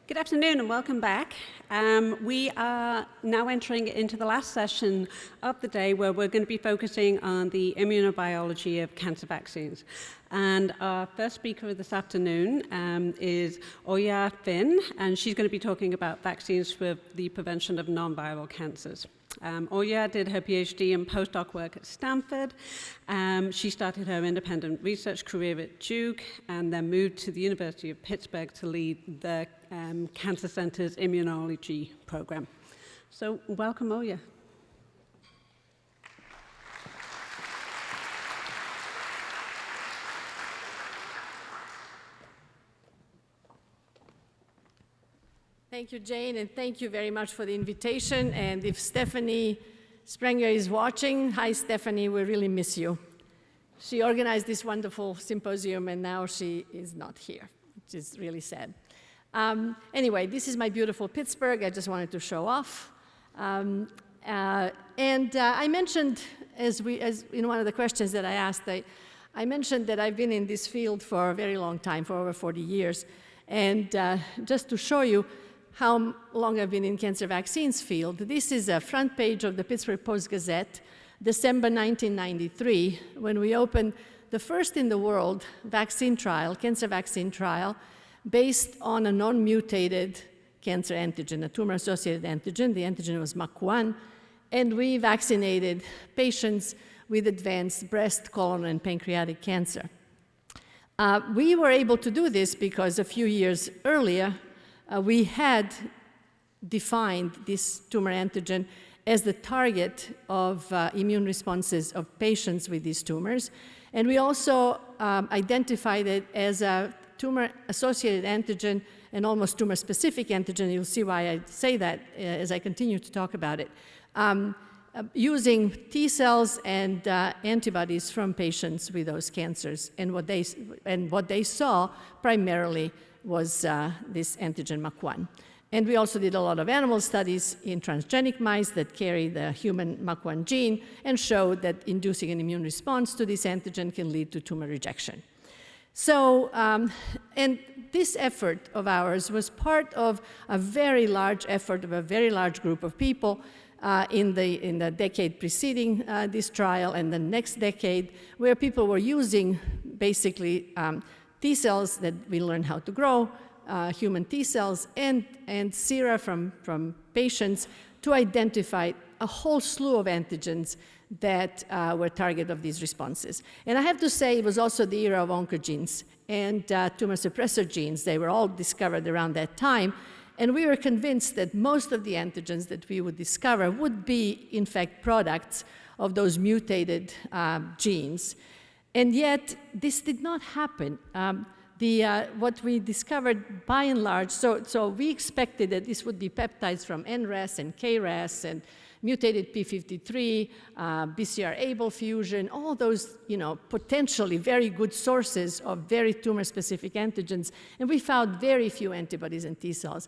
Good afternoon and welcome back. We are now entering into the last session of the day where we're going to be focusing on the immunobiology of cancer vaccines. And our first speaker this afternoon is Oya Finn, and she's going to be talking about vaccines for the prevention of non-viral cancers. Oya did her PhD and postdoc work at Stanford. She started her independent research career at Duke and then moved to the University of Pittsburgh to lead the Cancer Center's immunology program. So welcome, Oya. Thank you, Jane, and thank you very much for the invitation. And if Stephanie Sprenger is watching, hi, Stephanie, we really miss you. She organized this wonderful symposium, and now she is not here, which is really sad. Anyway, this is my beautiful Pittsburgh. I just wanted to show off. I mentioned, as in one of the questions that I asked, I mentioned that I've been in this field for a very long time, for over 40 years. And just to show you how long I've been in cancer vaccines field, this is a front page of the Pittsburgh Post-Gazette, December 1993, when we opened the first in the world vaccine trial, cancer vaccine trial, based on a non-mutated cancer antigen, a tumor-associated antigen. The antigen was MUC1, and we vaccinated patients with advanced breast, colon, and pancreatic cancer. We were able to do this because a few years earlier, we had defined this tumor antigen as the target of immune responses of patients with these tumors. And we also identified it as a tumor-associated antigen and almost tumor-specific antigen. You'll see why I say that as I continue to talk about it. Using T cells and antibodies from patients with those cancers. And what they saw primarily was this antigen MUC1. And we also did a lot of animal studies in transgenic mice that carry the human MUC1 gene and showed that inducing an immune response to this antigen can lead to tumor rejection. So, and this effort of ours was part of a very large effort of a very large group of people in the decade preceding this trial and the next decade, where people were using basically T cells that we learned how to grow, human T cells, and sera from patients to identify a whole slew of antigens that were target of these responses. And I have to say, it was also the era of oncogenes and tumor suppressor genes. They were all discovered around that time. And we were convinced that most of the antigens that we would discover would be, in fact, products of those mutated genes. And yet, this did not happen. What we discovered, by and large, so we expected that this would be peptides from NRAS and KRAS and mutated P53, BCR-ABL fusion, all those, potentially very good sources of very tumor-specific antigens. And we found very few antibodies and T cells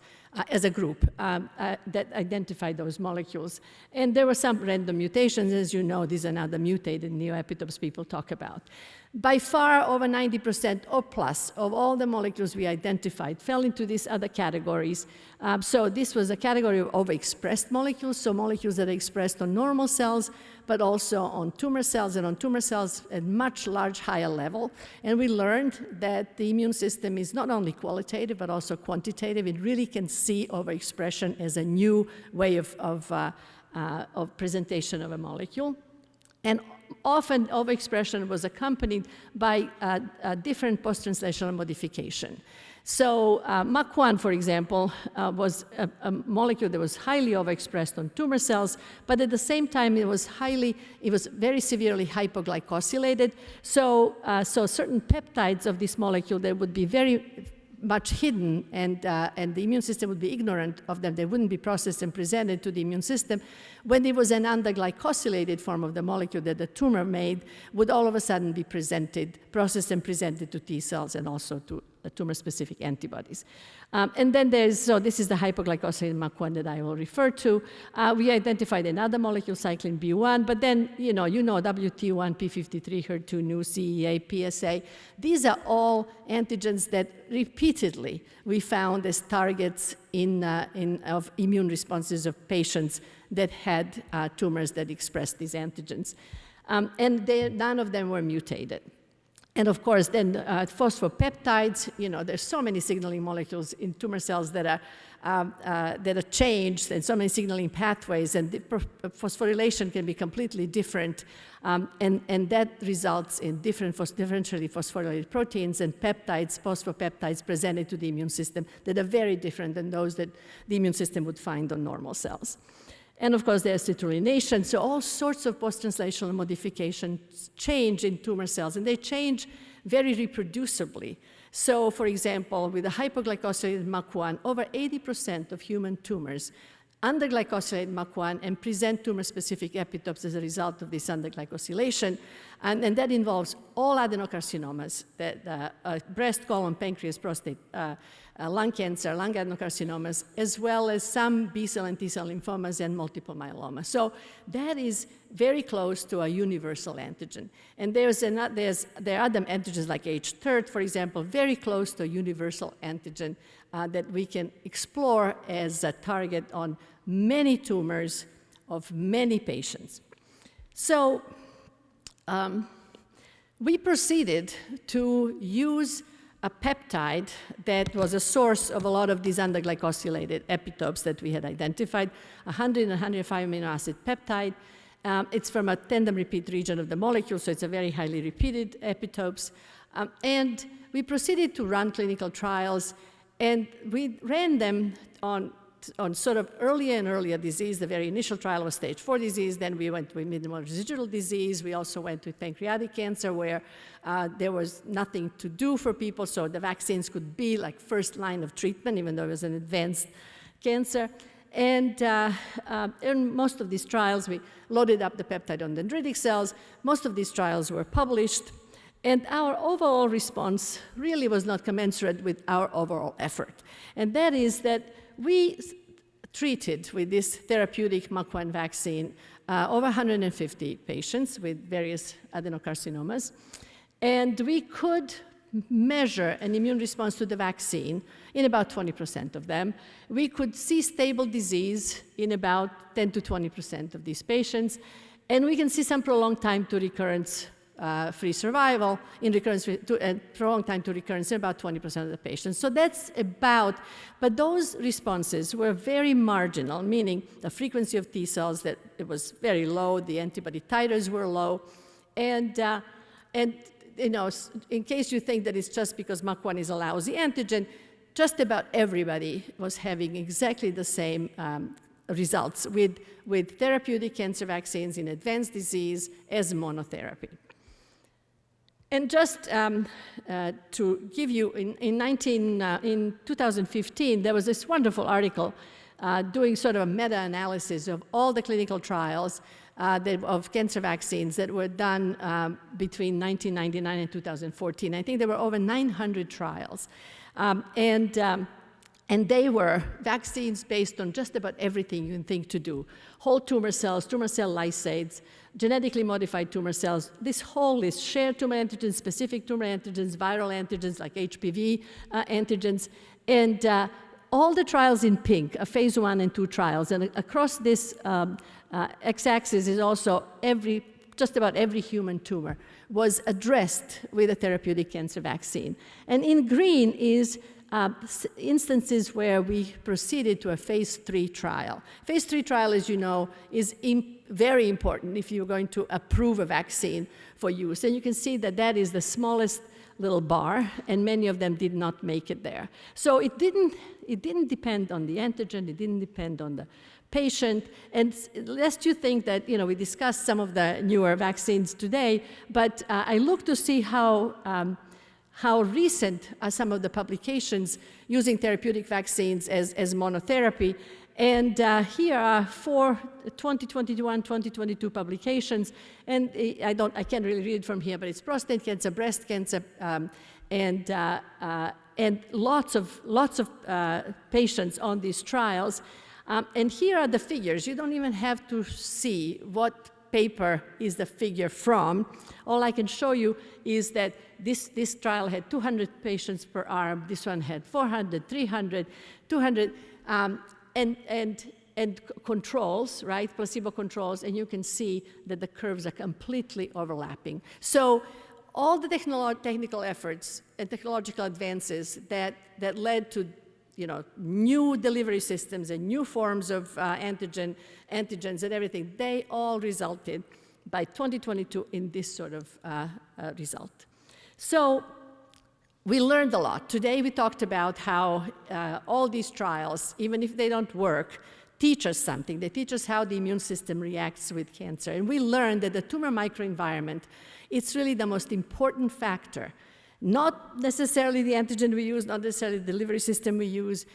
as a group that identified those molecules. And there were some random mutations. As you know, these are now the mutated neoepitopes people talk about. By far, over 90% or plus of all the molecules we identified fell into these other categories. So this was a category of overexpressed molecules, so molecules that are expressed on normal cells, but also on tumor cells, and on tumor cells at much higher level. And we learned that the immune system is not only qualitative, but also quantitative. It really can see overexpression as a new way of presentation of a molecule. And often overexpression was accompanied by a different post-translational modification. So MUC1, for example, was a molecule that was highly overexpressed on tumor cells, but at the same time it was very severely hypoglycosylated. So certain peptides of this molecule that would be very much hidden, and the immune system would be ignorant of them. They wouldn't be processed and presented to the immune system. When it was an underglycosylated form of the molecule that the tumor made, would all of a sudden be processed and presented to T cells and also to tumor-specific antibodies. And then so this is the hypoglycosylated MUC1 that I will refer to. We identified another molecule, cyclin B1, but then, WT1, P53, HER2, NU, CEA, PSA. These are all antigens that repeatedly we found as targets of immune responses of patients that had tumors that expressed these antigens. And none of them were mutated. And of course, then phosphopeptides, there's so many signaling molecules in tumor cells that are changed, and so many signaling pathways, and the phosphorylation can be completely different, and that results in differentially phosphorylated proteins and peptides, phosphopeptides presented to the immune system that are very different than those that the immune system would find on normal cells. And of course, there's citrullinations, so all sorts of post-translational modifications change in tumor cells, and they change very reproducibly. So, for example, with the hypoglycosylated MUC1, over 80% of human tumors underglycosylate MUC1 and present tumor-specific epitopes as a result of this underglycosylation. And that involves all adenocarcinomas, breast, colon, pancreas, prostate, lung cancer, lung adenocarcinomas, as well as some B-cell and T-cell lymphomas and multiple myeloma. So that is very close to a universal antigen. And there are other antigens like H3, for example, very close to a universal antigen that we can explore as a target on many tumors of many patients. So we proceeded to use a peptide that was a source of a lot of these underglycosylated epitopes that we had identified, 100 and 105 amino acid peptide. It's from a tandem repeat region of the molecule, so it's a very highly repeated epitopes. And we proceeded to run clinical trials, and we ran them on sort of earlier and earlier disease. The very initial trial was stage 4 disease, then we went with minimal residual disease. We also went with pancreatic cancer, where there was nothing to do for people, so the vaccines could be like first line of treatment, even though it was an advanced cancer. And in most of these trials, we loaded up the peptide on dendritic cells. Most of these trials were published, and our overall response really was not commensurate with our overall effort. And that is that we treated with this therapeutic MUC1 vaccine over 150 patients with various adenocarcinomas, and we could measure an immune response to the vaccine in about 20% of them. We could see stable disease in about 10 to 20% of these patients, and we can see some prolonged time to recurrence free survival in recurrence and prolonged time to recurrence in about 20% of the patients. So that's but those responses were very marginal, meaning the frequency of T cells, that it was very low, the antibody titers were low, and in case you think that it's just because MUC1 is a lousy antigen, just about everybody was having exactly the same results with therapeutic cancer vaccines in advanced disease as monotherapy. And just to give you, in 2015, there was this wonderful article doing sort of a meta-analysis of all the clinical trials of cancer vaccines that were done between 1999 and 2014. I think there were over 900 trials. And they were vaccines based on just about everything you can think to do. Whole tumor cells, tumor cell lysates, genetically modified tumor cells, this whole list, shared tumor antigens, specific tumor antigens, viral antigens like HPV antigens, and all the trials in pink, phase 1 and 2 trials. And across this x-axis is also just about every human tumor was addressed with a therapeutic cancer vaccine. And in green is instances where we proceeded to a phase 3 trial. Phase 3 trial, as you know, is very important if you're going to approve a vaccine for use. And you can see that that is the smallest little bar, and many of them did not make it there. So it didn't depend on the antigen, it didn't depend on the patient, and lest you think that, we discussed some of the newer vaccines today, but I looked to see how recent are some of the publications using therapeutic vaccines as monotherapy. And here are 4 2021, 2022 publications. And I can't really read it from here, but it's prostate cancer, breast cancer, and lots of patients on these trials. And here are the figures. You don't even have to see what paper is the figure from. All I can show you is that this trial had 200 patients per arm. This one had 400, 300, 200, and controls, right, placebo controls, and you can see that the curves are completely overlapping. So all the technical efforts and technological advances that led to new delivery systems and new forms of antigens and everything, they all resulted by 2022 in this sort of result. So we learned a lot. Today we talked about how all these trials, even if they don't work, teach us something. They teach us how the immune system reacts with cancer. And we learned that the tumor microenvironment, it's really the most important factor. Not necessarily the antigen we use, not necessarily the delivery system we use,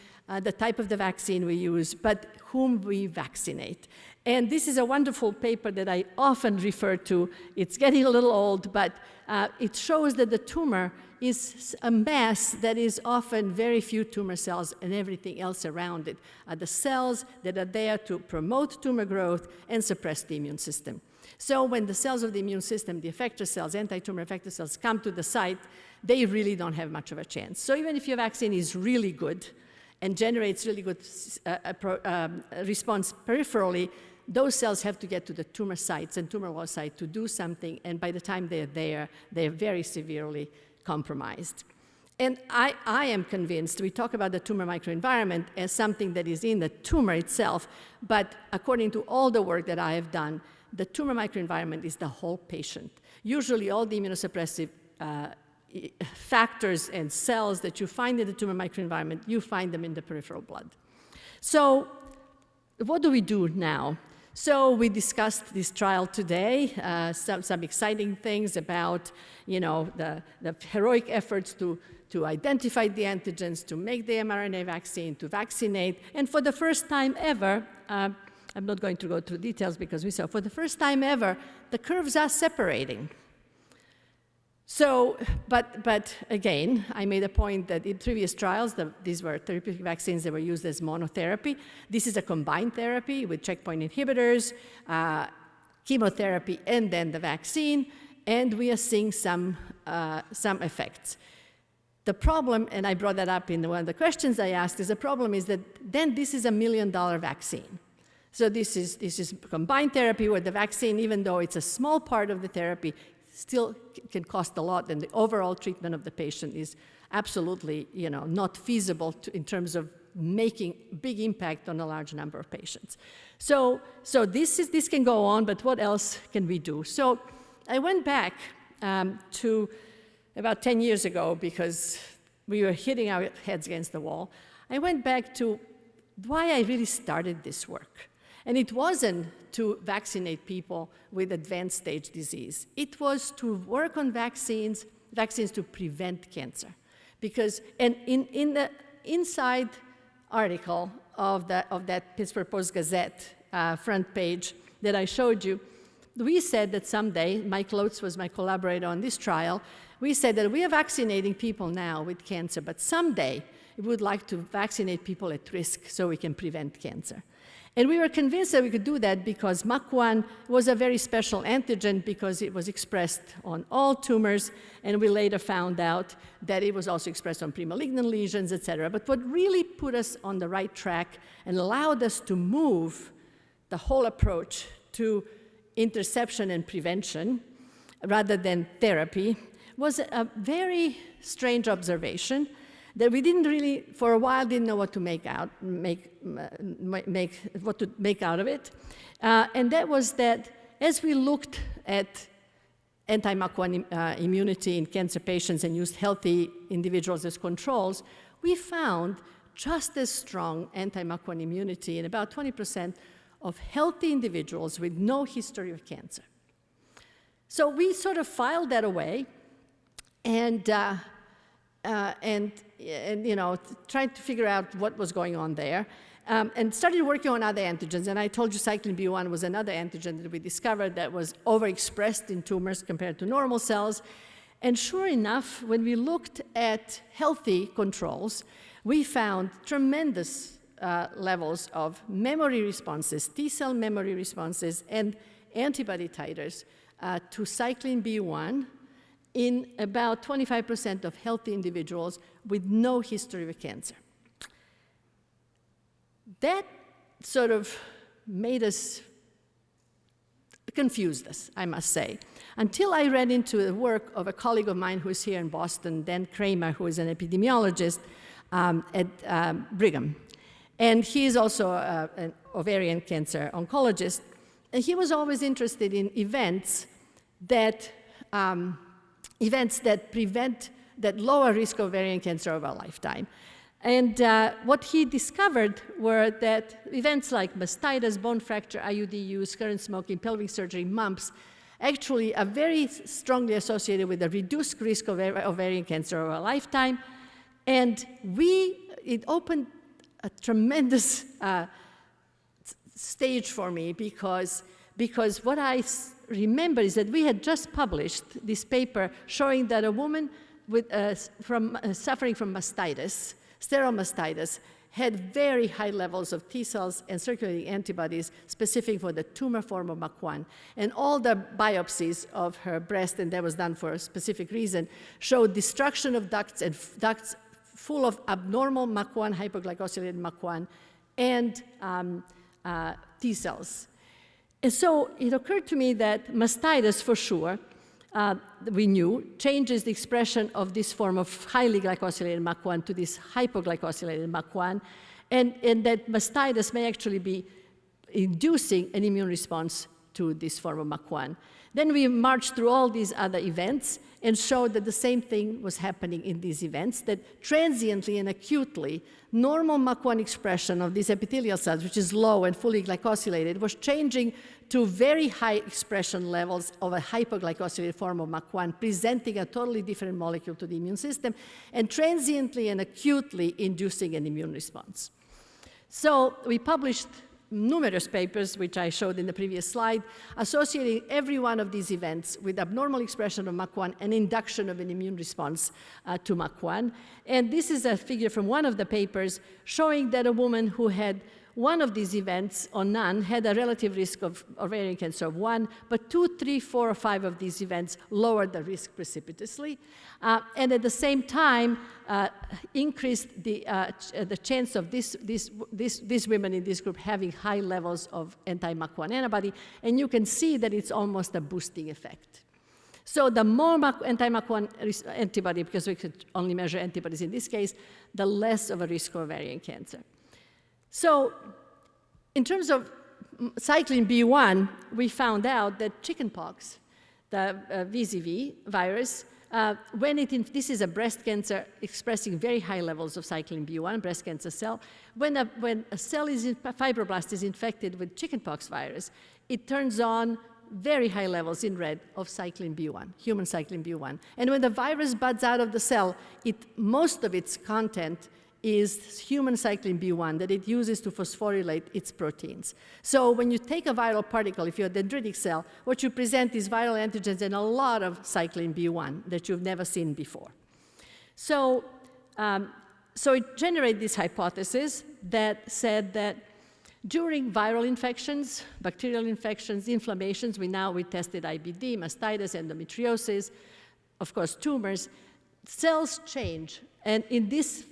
the type of the vaccine we use, but whom we vaccinate. And this is a wonderful paper that I often refer to. It's getting a little old, but it shows that the tumor is a mass that is often very few tumor cells and everything else around it are the cells that are there to promote tumor growth and suppress the immune system. So when the cells of the immune system, the effector cells, anti-tumor effector cells, come to the site, they really don't have much of a chance. So even if your vaccine is really good and generates really good response peripherally, those cells have to get to the tumor sites and tumor wall site to do something, and by the time they're there, they're very severely compromised. And I am convinced, we talk about the tumor microenvironment as something that is in the tumor itself, but according to all the work that I have done, the tumor microenvironment is the whole patient. Usually all the immunosuppressive factors and cells that you find in the tumor microenvironment, you find them in the peripheral blood. So what do we do now? So we discussed this trial today, some exciting things about the heroic efforts to identify the antigens, to make the mRNA vaccine, to vaccinate, and for the first time ever, I'm not going to go through details because we saw, for the first time ever, the curves are separating. So, but again, I made a point that in previous trials, these were therapeutic vaccines that were used as monotherapy. This is a combined therapy with checkpoint inhibitors, chemotherapy, and then the vaccine, and we are seeing some effects. The problem, and I brought that up in one of the questions I asked, is the problem is that then this is $1 million vaccine. So this is combined therapy where the vaccine, even though it's a small part of the therapy, still can cost a lot, and the overall treatment of the patient is absolutely, not feasible in terms of making big impact on a large number of patients. So this can go on, but what else can we do? So I went back to about 10 years ago because we were hitting our heads against the wall. I went back to why I really started this work. And it wasn't to vaccinate people with advanced stage disease. It was to work on vaccines to prevent cancer. Because, and in the inside article of that Pittsburgh Post-Gazette front page that I showed you, we said that someday, Mike Lotz was my collaborator on this trial, we said that we are vaccinating people now with cancer, but someday we would like to vaccinate people at risk so we can prevent cancer. And we were convinced that we could do that because MUC1 was a very special antigen because it was expressed on all tumors, and we later found out that it was also expressed on premalignant lesions, et cetera. But what really put us on the right track and allowed us to move the whole approach to interception and prevention rather than therapy was a very strange observation that we didn't really, for a while, didn't know what to make out of it. And that was that as we looked at anti-MUC1 immunity in cancer patients and used healthy individuals as controls, we found just as strong anti-MUC1 immunity in about 20% of healthy individuals with no history of cancer. So we sort of filed that away and tried to figure out what was going on there, and started working on other antigens. And I told you cyclin B1 was another antigen that we discovered that was overexpressed in tumors compared to normal cells. And sure enough, when we looked at healthy controls, we found tremendous levels of memory responses, T-cell memory responses, and antibody titers to cyclin B1 in about 25% of healthy individuals with no history of cancer. That sort of made us, confused us, I must say, until I ran into the work of a colleague of mine who is here in Boston, Dan Kramer, who is an epidemiologist at Brigham. And he is also an ovarian cancer oncologist. And he was always interested in events that lower risk of ovarian cancer over a lifetime. And what he discovered were that events like mastitis, bone fracture, IUD use, current smoking, pelvic surgery, mumps, actually are very strongly associated with a reduced risk of ovarian cancer over a lifetime. And it opened a tremendous stage for me because what I remember is that we had just published this paper showing that a woman with, suffering from mastitis, sterile mastitis, had very high levels of T cells and circulating antibodies specific for the tumor form of MUC1. And all the biopsies of her breast, and that was done for a specific reason, showed destruction of ducts and ducts full of abnormal MUC1, hypoglycosylated MUC1, and T cells. And so it occurred to me that mastitis, for sure, we knew, changes the expression of this form of highly glycosylated MUC1 to this hypoglycosylated MUC1, and that mastitis may actually be inducing an immune response to this form of MUC1. Then we marched through all these other events and showed that the same thing was happening in these events, that transiently and acutely, normal MUC1 expression of these epithelial cells, which is low and fully glycosylated, was changing to very high expression levels of a hypoglycosylated form of MUC1, presenting a totally different molecule to the immune system, and transiently and acutely inducing an immune response. So we published numerous papers, which I showed in the previous slide, associating every one of these events with abnormal expression of MUC1 and induction of an immune response to MUC1. And this is a figure from one of the papers showing that a woman who had one of these events or none had a relative risk of ovarian cancer of 1, but 2, 3, 4, or 5 of these events lowered the risk precipitously, and at the same time increased the chance of these women in this group having high levels of anti-MUC1 antibody, and you can see that it's almost a boosting effect. So the more anti-MUC1 antibody, because we could only measure antibodies in this case, the less of a risk of ovarian cancer. So in terms of cyclin B1, we found out that chickenpox, the VZV virus, this is a breast cancer expressing very high levels of cyclin B1, breast cancer cell. When a cell fibroblast is infected with chickenpox virus, it turns on very high levels in red of cyclin B1, human cyclin B1. And when the virus buds out of the cell, most of its content is human cyclin B1 that it uses to phosphorylate its proteins. So when you take a viral particle, if you're a dendritic cell, what you present is viral antigens and a lot of cyclin B1 that you've never seen before. So it generated this hypothesis that said that during viral infections, bacterial infections, inflammations, we tested IBD, mastitis, endometriosis, of course tumors, cells change, and in these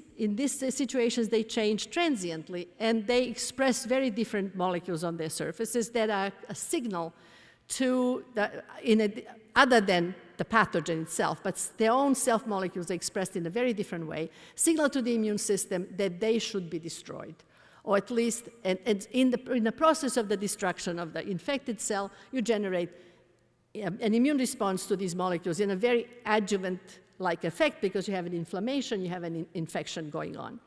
situations, they change transiently, and they express very different molecules on their surfaces that are a signal to, other than the pathogen itself, but their own self-molecules are expressed in a very different way, signal to the immune system that they should be destroyed. Or at least, and in the process of the destruction of the infected cell, you generate an immune response to these molecules in a very adjuvant-like effect because you have an inflammation, you have an infection going on.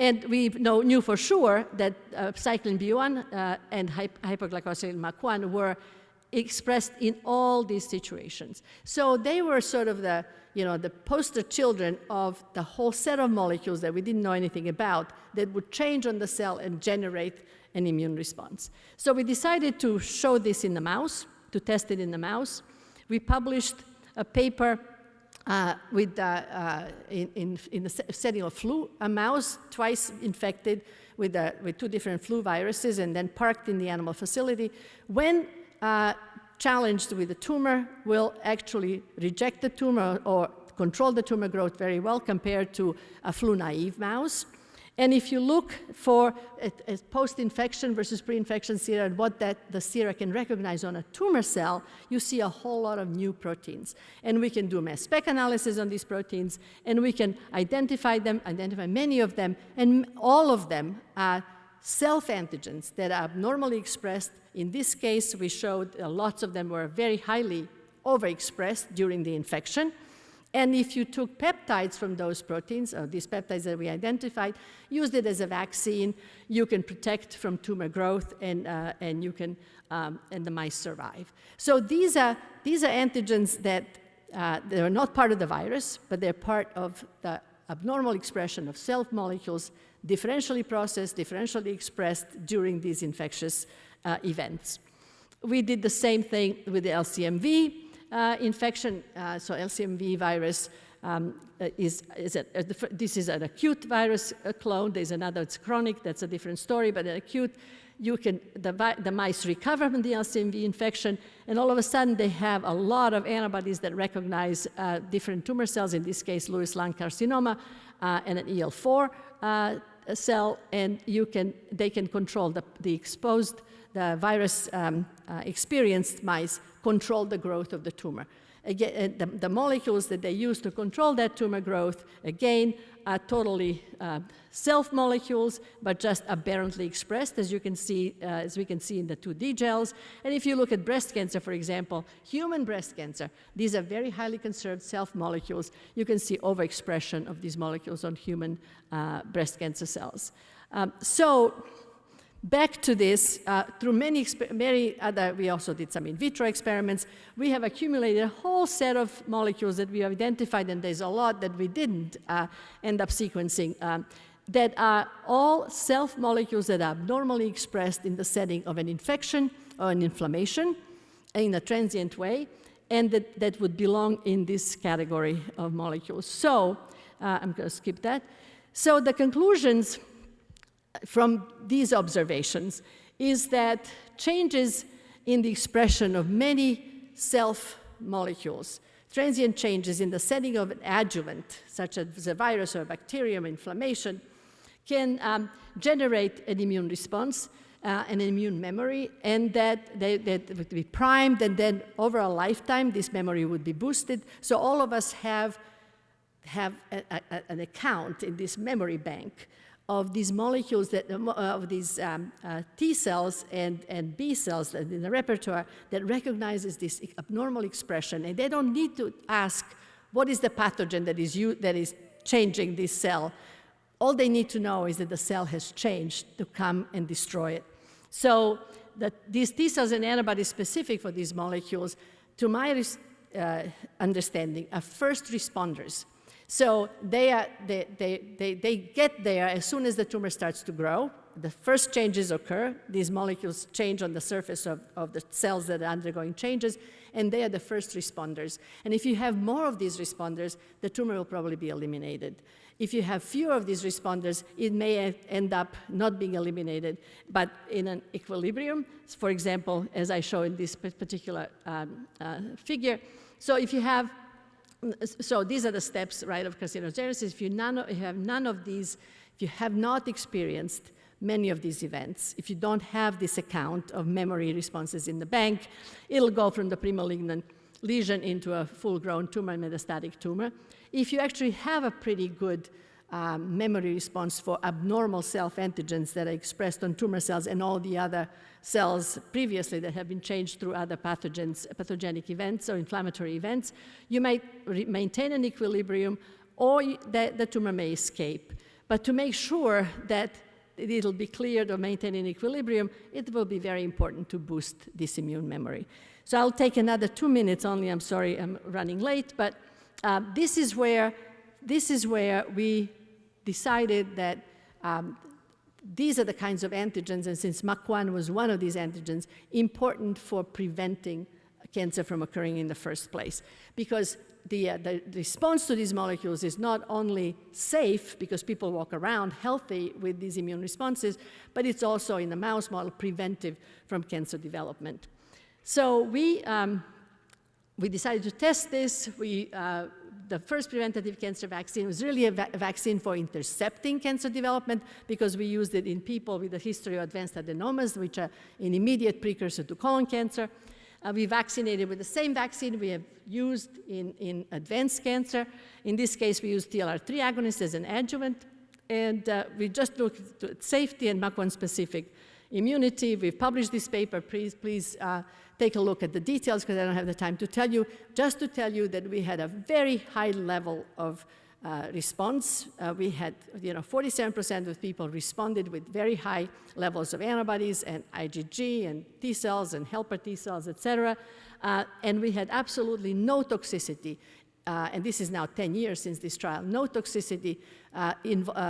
And we knew for sure that cyclin B1 and hypoglycosylated MUC1 were expressed in all these situations. So they were sort of the poster children of the whole set of molecules that we didn't know anything about that would change on the cell and generate an immune response. So we decided to show this in the mouse, to test it in the mouse. We published a paper in the setting of flu, a mouse twice infected with 2 different flu viruses and then parked in the animal facility, when challenged with a tumor, will actually reject the tumor or control the tumor growth very well compared to a flu-naive mouse. And if you look for a post-infection versus pre-infection sera and what the sera can recognize on a tumor cell, you see a whole lot of new proteins. And we can do mass spec analysis on these proteins, and we can identify many of them, and all of them are self-antigens that are abnormally expressed. In this case, we showed lots of them were very highly overexpressed during the infection. And if you took peptides from those proteins, or these peptides that we identified, used it as a vaccine, you can protect from tumor growth, and the mice survive. So these are antigens that they're not part of the virus, but they're part of the abnormal expression of self molecules, differentially processed, differentially expressed during these infectious events. We did the same thing with the LCMV infection. So LCMV virus this is an acute virus clone. There's another, it's chronic, that's a different story, but an acute, the mice recover from the LCMV infection, and all of a sudden they have a lot of antibodies that recognize different tumor cells, in this case Lewis lung carcinoma and an EL4 cell, and they can control the virus experienced mice control the growth of the tumor. Again, the molecules that they use to control that tumor growth, again, are totally self molecules, but just aberrantly expressed, as we can see in the 2D gels. And if you look at breast cancer, for example, human breast cancer, these are very highly conserved self molecules. You can see overexpression of these molecules on human breast cancer cells. Back to this, through many other, we also did some in vitro experiments. We have accumulated a whole set of molecules that we have identified, and there's a lot that we didn't end up sequencing, that are all self molecules that are abnormally expressed in the setting of an infection or an inflammation in a transient way, and that would belong in this category of molecules. So, I'm going to skip that. So the conclusions from these observations is that changes in the expression of many self molecules, transient changes in the setting of an adjuvant, such as a virus or a bacterium, inflammation, can generate an immune response, an immune memory, and that would be primed, and then over a lifetime, this memory would be boosted. So all of us have an account in this memory bank of these molecules, of these T cells and B cells in the repertoire that recognizes this abnormal expression. And they don't need to ask, what is the pathogen that is changing this cell? All they need to know is that the cell has changed to come and destroy it. So these T cells and antibodies specific for these molecules, to my understanding, are first responders. So they get there as soon as the tumor starts to grow. The first changes occur. These molecules change on the surface of the cells that are undergoing changes, and they are the first responders. And if you have more of these responders, the tumor will probably be eliminated. If you have fewer of these responders, it may end up not being eliminated, but in an equilibrium. For example, as I show in this particular figure. So if you have So these are the steps, right, of carcinogenesis. If you have none of these, if you have not experienced many of these events, if you don't have this account of memory responses in the bank, it'll go from the premalignant lesion into a full-grown tumor, metastatic tumor. If you actually have a pretty good memory response for abnormal self-antigens that are expressed on tumor cells and all the other cells previously that have been changed through other pathogenic events or inflammatory events, you might maintain an equilibrium, or the tumor may escape. But to make sure that it'll be cleared or maintained in equilibrium, it will be very important to boost this immune memory. So I'll take another 2 minutes only. I'm sorry I'm running late, but this is where we decided that these are the kinds of antigens, and since MUC1 was one of these antigens, important for preventing cancer from occurring in the first place. Because the response to these molecules is not only safe because people walk around healthy with these immune responses, but it's also in the mouse model preventive from cancer development. So we decided to test this. The first preventative cancer vaccine was really a vaccine for intercepting cancer development because we used it in people with a history of advanced adenomas, which are an immediate precursor to colon cancer. We vaccinated with the same vaccine we have used in advanced cancer. In this case, we used TLR3 agonist as an adjuvant, and we just looked at safety and MUC1-specific immunity. We've published this paper. Please take a look at the details because I don't have the time to tell you. Just to tell you that we had a very high level of response. We had, 47% of people responded with very high levels of antibodies and IgG and T cells and helper T cells, et cetera. And we had absolutely no toxicity. And this is now 10 years since this trial, no toxicity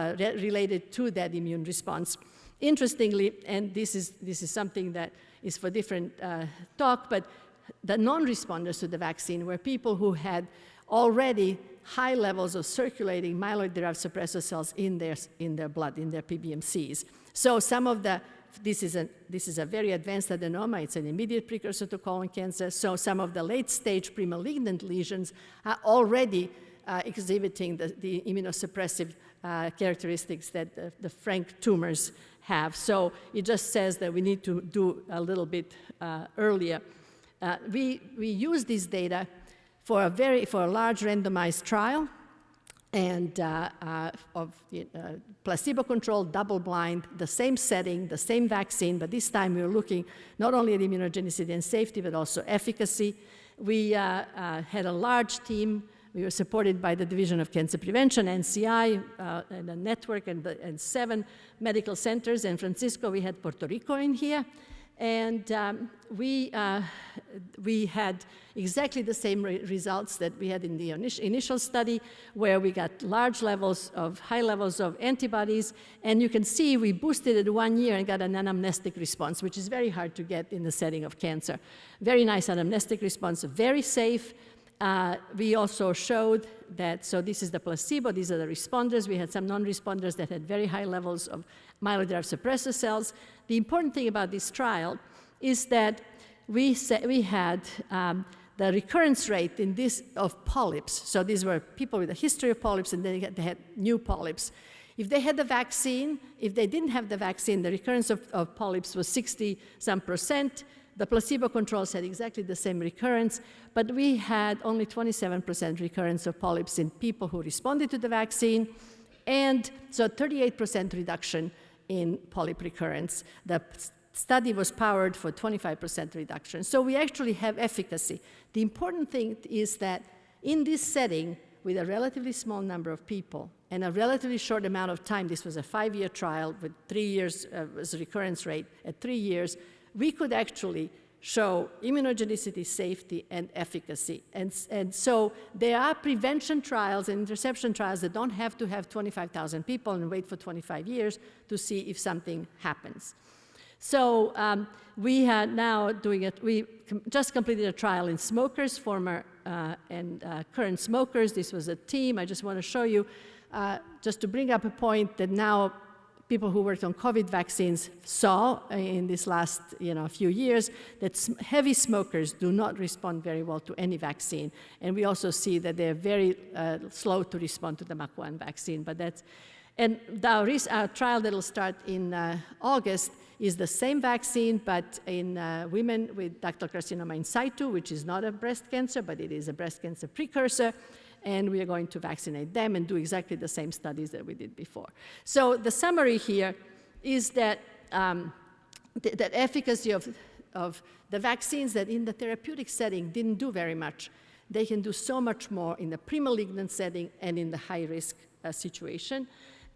related to that immune response. Interestingly, and this is something that is for different talk, but the non-responders to the vaccine were people who had already high levels of circulating myeloid-derived suppressor cells in their blood, in their PBMCs. So some of this is a very advanced adenoma. It's an immediate precursor to colon cancer. So some of the late-stage premalignant lesions are already exhibiting the immunosuppressive characteristics that the frank tumors have. So it just says that we need to do a little bit earlier. We use this data for a large randomized trial and of placebo-controlled, double-blind, the same setting, the same vaccine, but this time we were looking not only at immunogenicity and safety, but also efficacy. We had a large team. We were supported by the Division of Cancer Prevention, NCI, and a network, and 7 medical centers. In Francisco, we had Puerto Rico in here. And we had exactly the same results that we had in the initial study, where we got high levels of antibodies. And you can see we boosted it 1 year and got an anamnestic response, which is very hard to get in the setting of cancer. Very nice anamnestic response, very safe. We also showed that, so this is the placebo, these are the responders. We had some non-responders that had very high levels of myeloid-derived suppressor cells. The important thing about this trial is that we had the recurrence rate of polyps. So these were people with a history of polyps, and then they had new polyps. If they had the vaccine, if they didn't have the vaccine, the recurrence of polyps was 60-some%. The placebo controls had exactly the same recurrence, but we had only 27% recurrence of polyps in people who responded to the vaccine, and so 38% reduction in polyp recurrence. The study was powered for 25% reduction. So we actually have efficacy. The important thing is that in this setting, with a relatively small number of people and a relatively short amount of time, this was a 5-year trial with 3 years as a recurrence rate at 3 years, we could actually show immunogenicity, safety, and efficacy. And so there are prevention trials and interception trials that don't have to have 25,000 people and wait for 25 years to see if something happens. So we are now doing it. We just completed a trial in smokers, former and current smokers. This was a team. I just want to show you, just to bring up a point that now people who worked on COVID vaccines saw in this last few years, that heavy smokers do not respond very well to any vaccine. And we also see that they're very slow to respond to the MUC1 vaccine. And our trial that will start in August is the same vaccine, but in women with ductal carcinoma in situ, which is not a breast cancer, but it is a breast cancer precursor. And we are going to vaccinate them and do exactly the same studies that we did before. So the summary here is that that efficacy of the vaccines that in the therapeutic setting didn't do very much, they can do so much more in the pre-malignant setting and in the high-risk situation.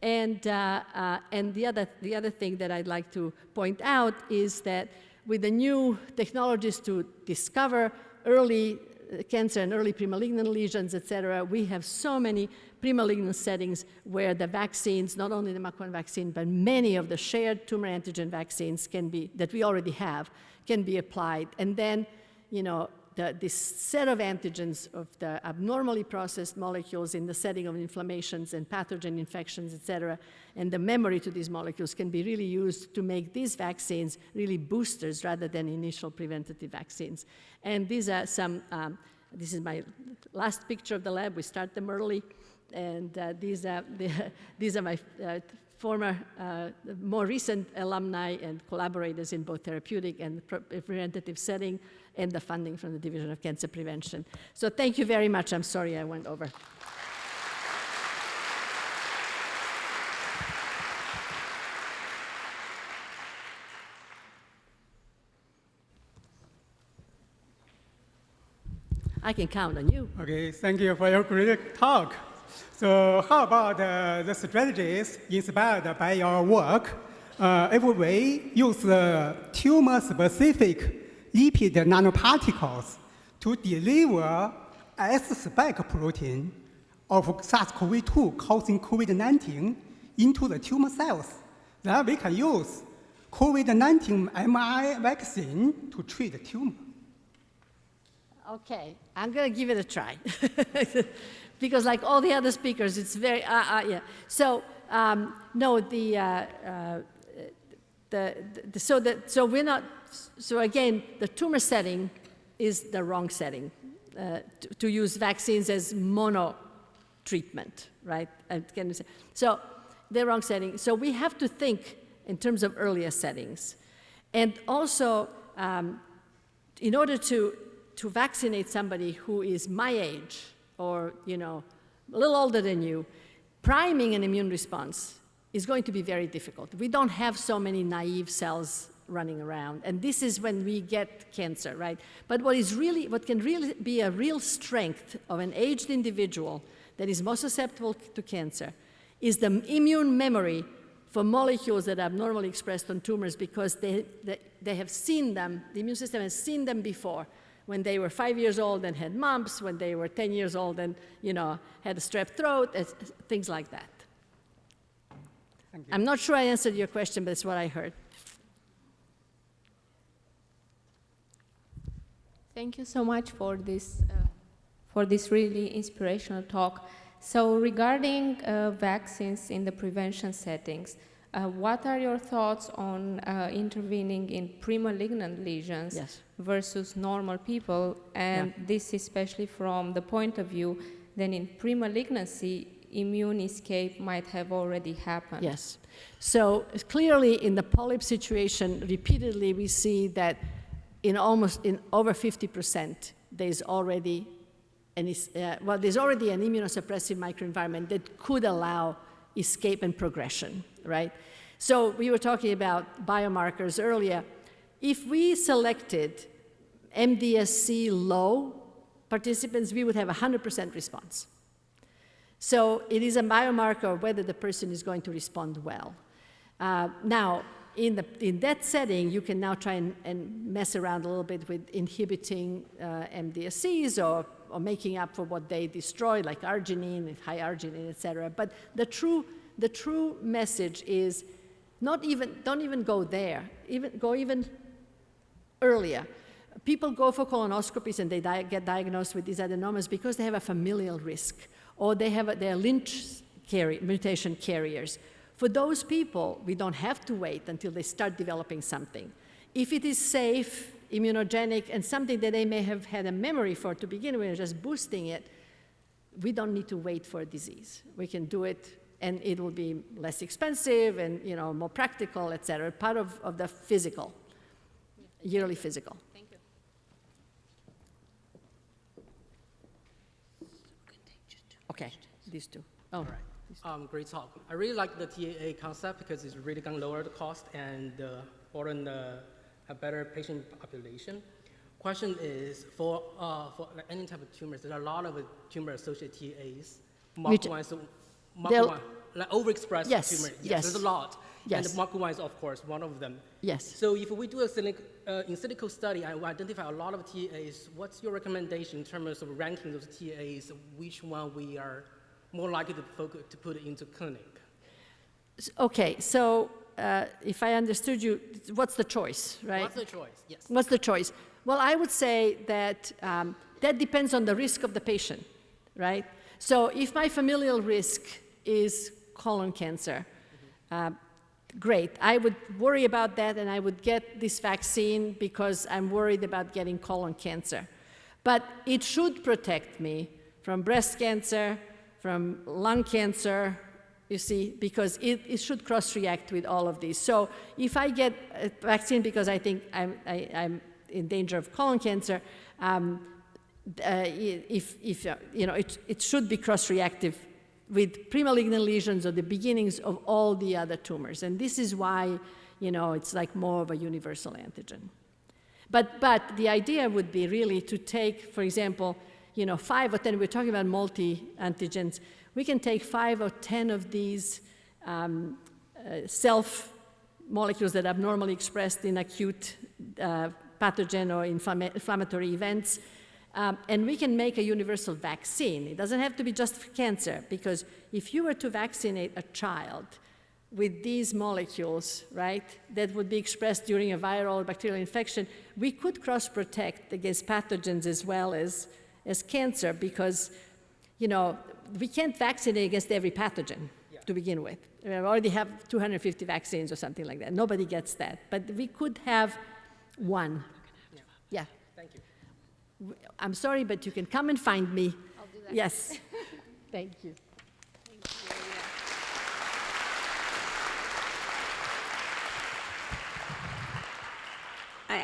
And the other thing that I'd like to point out is that with the new technologies to discover early cancer and early premalignant lesions, et cetera, we have so many premalignant settings where the vaccines, not only the MUC1 vaccine, but many of the shared tumor antigen vaccines that we already have, can be applied. And then, this set of antigens of the abnormally processed molecules in the setting of inflammations and pathogen infections, et cetera, and the memory to these molecules can be really used to make these vaccines really boosters rather than initial preventative vaccines. And these are some, this is my last picture of the lab. We start them early, and these are my former, more recent alumni and collaborators in both therapeutic and preventative setting, and the funding from the Division of Cancer Prevention. So thank you very much. I'm sorry I went over. I can count on you. Okay, thank you for your great talk. So how about the strategies inspired by your work? If we use the tumor-specific lipid nanoparticles to deliver S-spike protein of SARS-CoV-2 causing COVID-19 into the tumor cells, then we can use COVID-19 mRNA vaccine to treat the tumor. Okay, I'm going to give it a try. Because like all the other speakers, it's very, yeah. So, no, so we're not, so again, the tumor setting is the wrong setting to use vaccines as mono treatment, right? So the wrong setting. So we have to think in terms of earlier settings. And also, in order to vaccinate somebody who is my age or, you know, a little older than you, priming an immune response is going to be very difficult. We don't have so many naive cells running around, and this is when we get cancer, right? But what can really be a real strength of an aged individual that is most susceptible to cancer is the immune memory for molecules that are abnormally expressed on tumors, because they have seen them, the immune system has seen them before, when they were 5 years old and had mumps, when they were 10 years old and, you know, had a strep throat, things like that. I'm not sure I answered your question, but it's what I heard. Thank you so much for this really inspirational talk. So regarding vaccines in the prevention settings, what are your thoughts on intervening in pre-malignant lesions Yes. versus normal people? And this especially from the point of view that in pre-malignancy, immune escape might have already happened. Yes. So clearly in the polyp situation, repeatedly we see that in over 50%, there's already there's already an immunosuppressive microenvironment that could allow escape and progression, right? So we were talking about biomarkers earlier. If we selected MDSC low participants, we would have 100% response. So it is a biomarker of whether the person is going to respond well. Now, in that setting, you can now try and mess around a little bit with inhibiting MDSCs or making up for what they destroy, like arginine, high arginine, et cetera. But the true message is don't even go there, go even earlier. People go for colonoscopies and they get diagnosed with these adenomas because they have a familial risk, or they're Lynch mutation carriers. For those people, we don't have to wait until they start developing something. If it is safe, immunogenic, and something that they may have had a memory for to begin with, just boosting it, we don't need to wait for a disease. We can do it, and it will be less expensive and, you know, more practical, et cetera, part of the physical, yearly physical. Thank you. Okay, these two. Oh. All right. Great talk. I really like the TAA concept because it's really going to lower the cost and broaden a better patient population. Question is, for any type of tumors, there are a lot of tumor-associated TAAs, like overexpressed tumor. Yes. There's a lot. Yes. And MARCA1 is, of course, one of them. Yes. So if we do a in silico study and we identify a lot of TAAs, what's your recommendation in terms of ranking those TAAs, which one we are more likely to put it into clinic? Okay, so if I understood you, what's the choice, right? What's the choice? Yes. What's the choice? Well, I would say that that depends on the risk of the patient, right? So if my familial risk is colon cancer, great. I would worry about that, and I would get this vaccine because I'm worried about getting colon cancer. But it should protect me from breast cancer, from lung cancer, you see, because it should cross-react with all of these. So if I get a vaccine because I think I'm in danger of colon cancer, it should be cross-reactive with premalignant lesions or the beginnings of all the other tumors. And this is why, it's like more of a universal antigen. But the idea would be really to take, for example, 5 or 10, we're talking about multi-antigens, we can take 5 or 10 of these self molecules that are normally expressed in acute pathogen or inflammatory events, and we can make a universal vaccine. It doesn't have to be just for cancer, because if you were to vaccinate a child with these molecules, right, that would be expressed during a viral or bacterial infection, we could cross-protect against pathogens as well as cancer, because, we can't vaccinate against every pathogen to begin with. We already have 250 vaccines or something like that. Nobody gets that. But we could have one. Yeah. Thank you. I'm sorry, but you can come and find me. I'll do that. Yes. Thank you.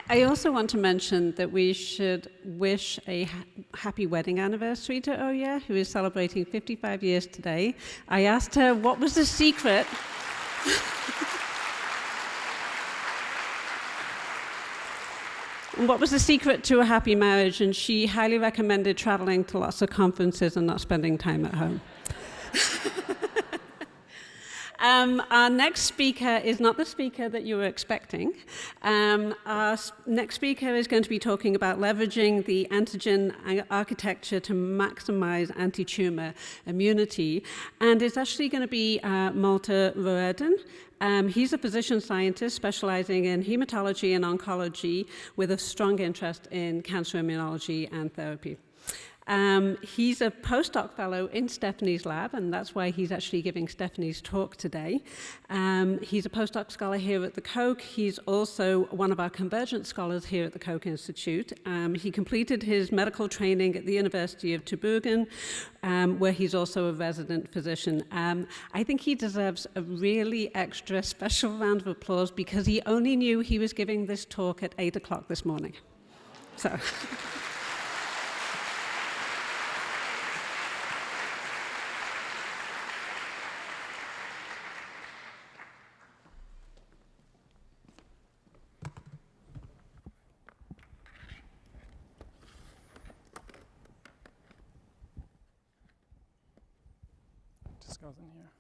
I also want to mention that we should wish a happy wedding anniversary to Oya, who is celebrating 55 years today. I asked her what was the secret. What was the secret to a happy marriage? And she highly recommended traveling to lots of conferences and not spending time at home. Our next speaker is not the speaker that you were expecting. Our next speaker is going to be talking about leveraging the antigen architecture to maximize anti-tumor immunity. And it's actually going to be Malte Roeden. He's a physician scientist specializing in hematology and oncology with a strong interest in cancer immunology and therapy. He's a postdoc fellow in Stephanie's lab, and that's why he's actually giving Stephanie's talk today. He's a postdoc scholar here at the Koch. He's also one of our convergent scholars here at the Koch Institute. He completed his medical training at the University of Tübingen, where he's also a resident physician. I think he deserves a really extra special round of applause because he only knew he was giving this talk at 8 o'clock this morning. So. Goes in here.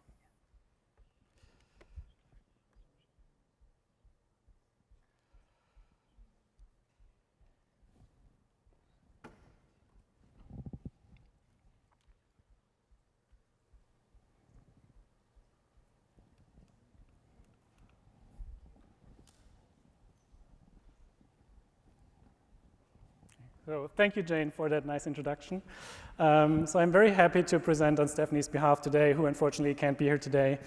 So thank you, Jane, for that nice introduction. So I'm very happy to present on Stephanie's behalf today, who unfortunately can't be here today.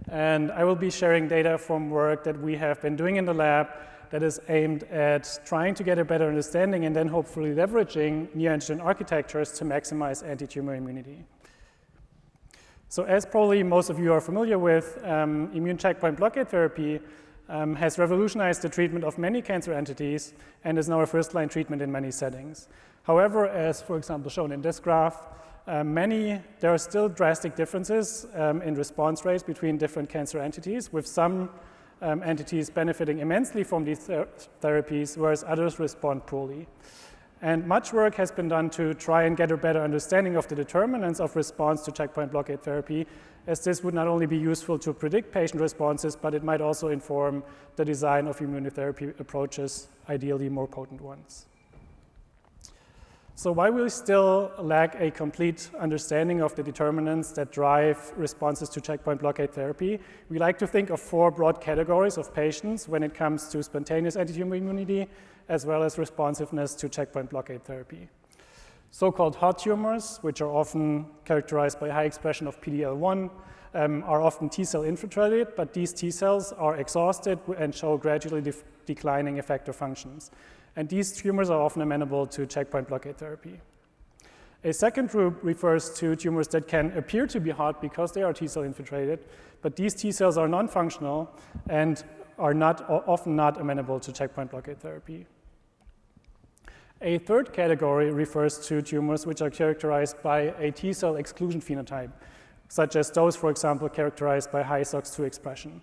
And I will be sharing data from work that we have been doing in the lab that is aimed at trying to get a better understanding and then hopefully leveraging neoantigen architectures to maximize anti-tumor immunity. So as probably most of you are familiar with, immune checkpoint blockade therapy has revolutionized the treatment of many cancer entities and is now a first-line treatment in many settings. However, as for example shown in this graph, there are still drastic differences in response rates between different cancer entities, with some entities benefiting immensely from these therapies, whereas others respond poorly. And much work has been done to try and get a better understanding of the determinants of response to checkpoint blockade therapy, as this would not only be useful to predict patient responses, but it might also inform the design of immunotherapy approaches, ideally more potent ones. So while we still lack a complete understanding of the determinants that drive responses to checkpoint blockade therapy, we like to think of 4 broad categories of patients when it comes to spontaneous anti-tumor immunity, as well as responsiveness to checkpoint blockade therapy. So-called hot tumors, which are often characterized by high expression of PD-L1, are often T-cell infiltrated, but these T-cells are exhausted and show gradually declining effector functions. And these tumors are often amenable to checkpoint blockade therapy. A second group refers to tumors that can appear to be hot because they are T-cell infiltrated, but these T-cells are non-functional and are often not amenable to checkpoint blockade therapy. A third category refers to tumors which are characterized by a T-cell exclusion phenotype, such as those, for example, characterized by high SOX2 expression.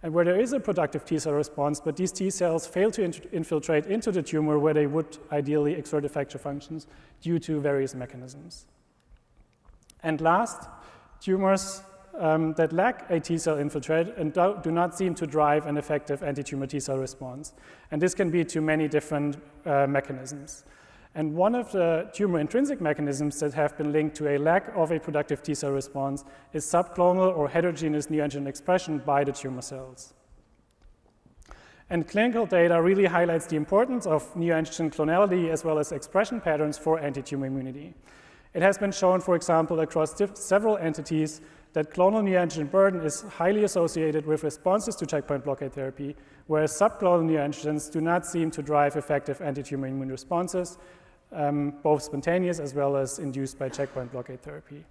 And where there is a productive T-cell response, but these T-cells fail to infiltrate into the tumor where they would ideally exert effector functions due to various mechanisms. And last, tumors that lack a T-cell infiltrate and do not seem to drive an effective anti-tumor T-cell response. And this can be to many different mechanisms. And one of the tumor intrinsic mechanisms that have been linked to a lack of a productive T-cell response is subclonal or heterogeneous neoantigen expression by the tumor cells. And clinical data really highlights the importance of neoantigen clonality as well as expression patterns for anti-tumor immunity. It has been shown, for example, across several entities that clonal neoantigen burden is highly associated with responses to checkpoint blockade therapy, whereas subclonal neoantigens do not seem to drive effective anti-tumor immune responses, both spontaneous as well as induced by checkpoint blockade therapy.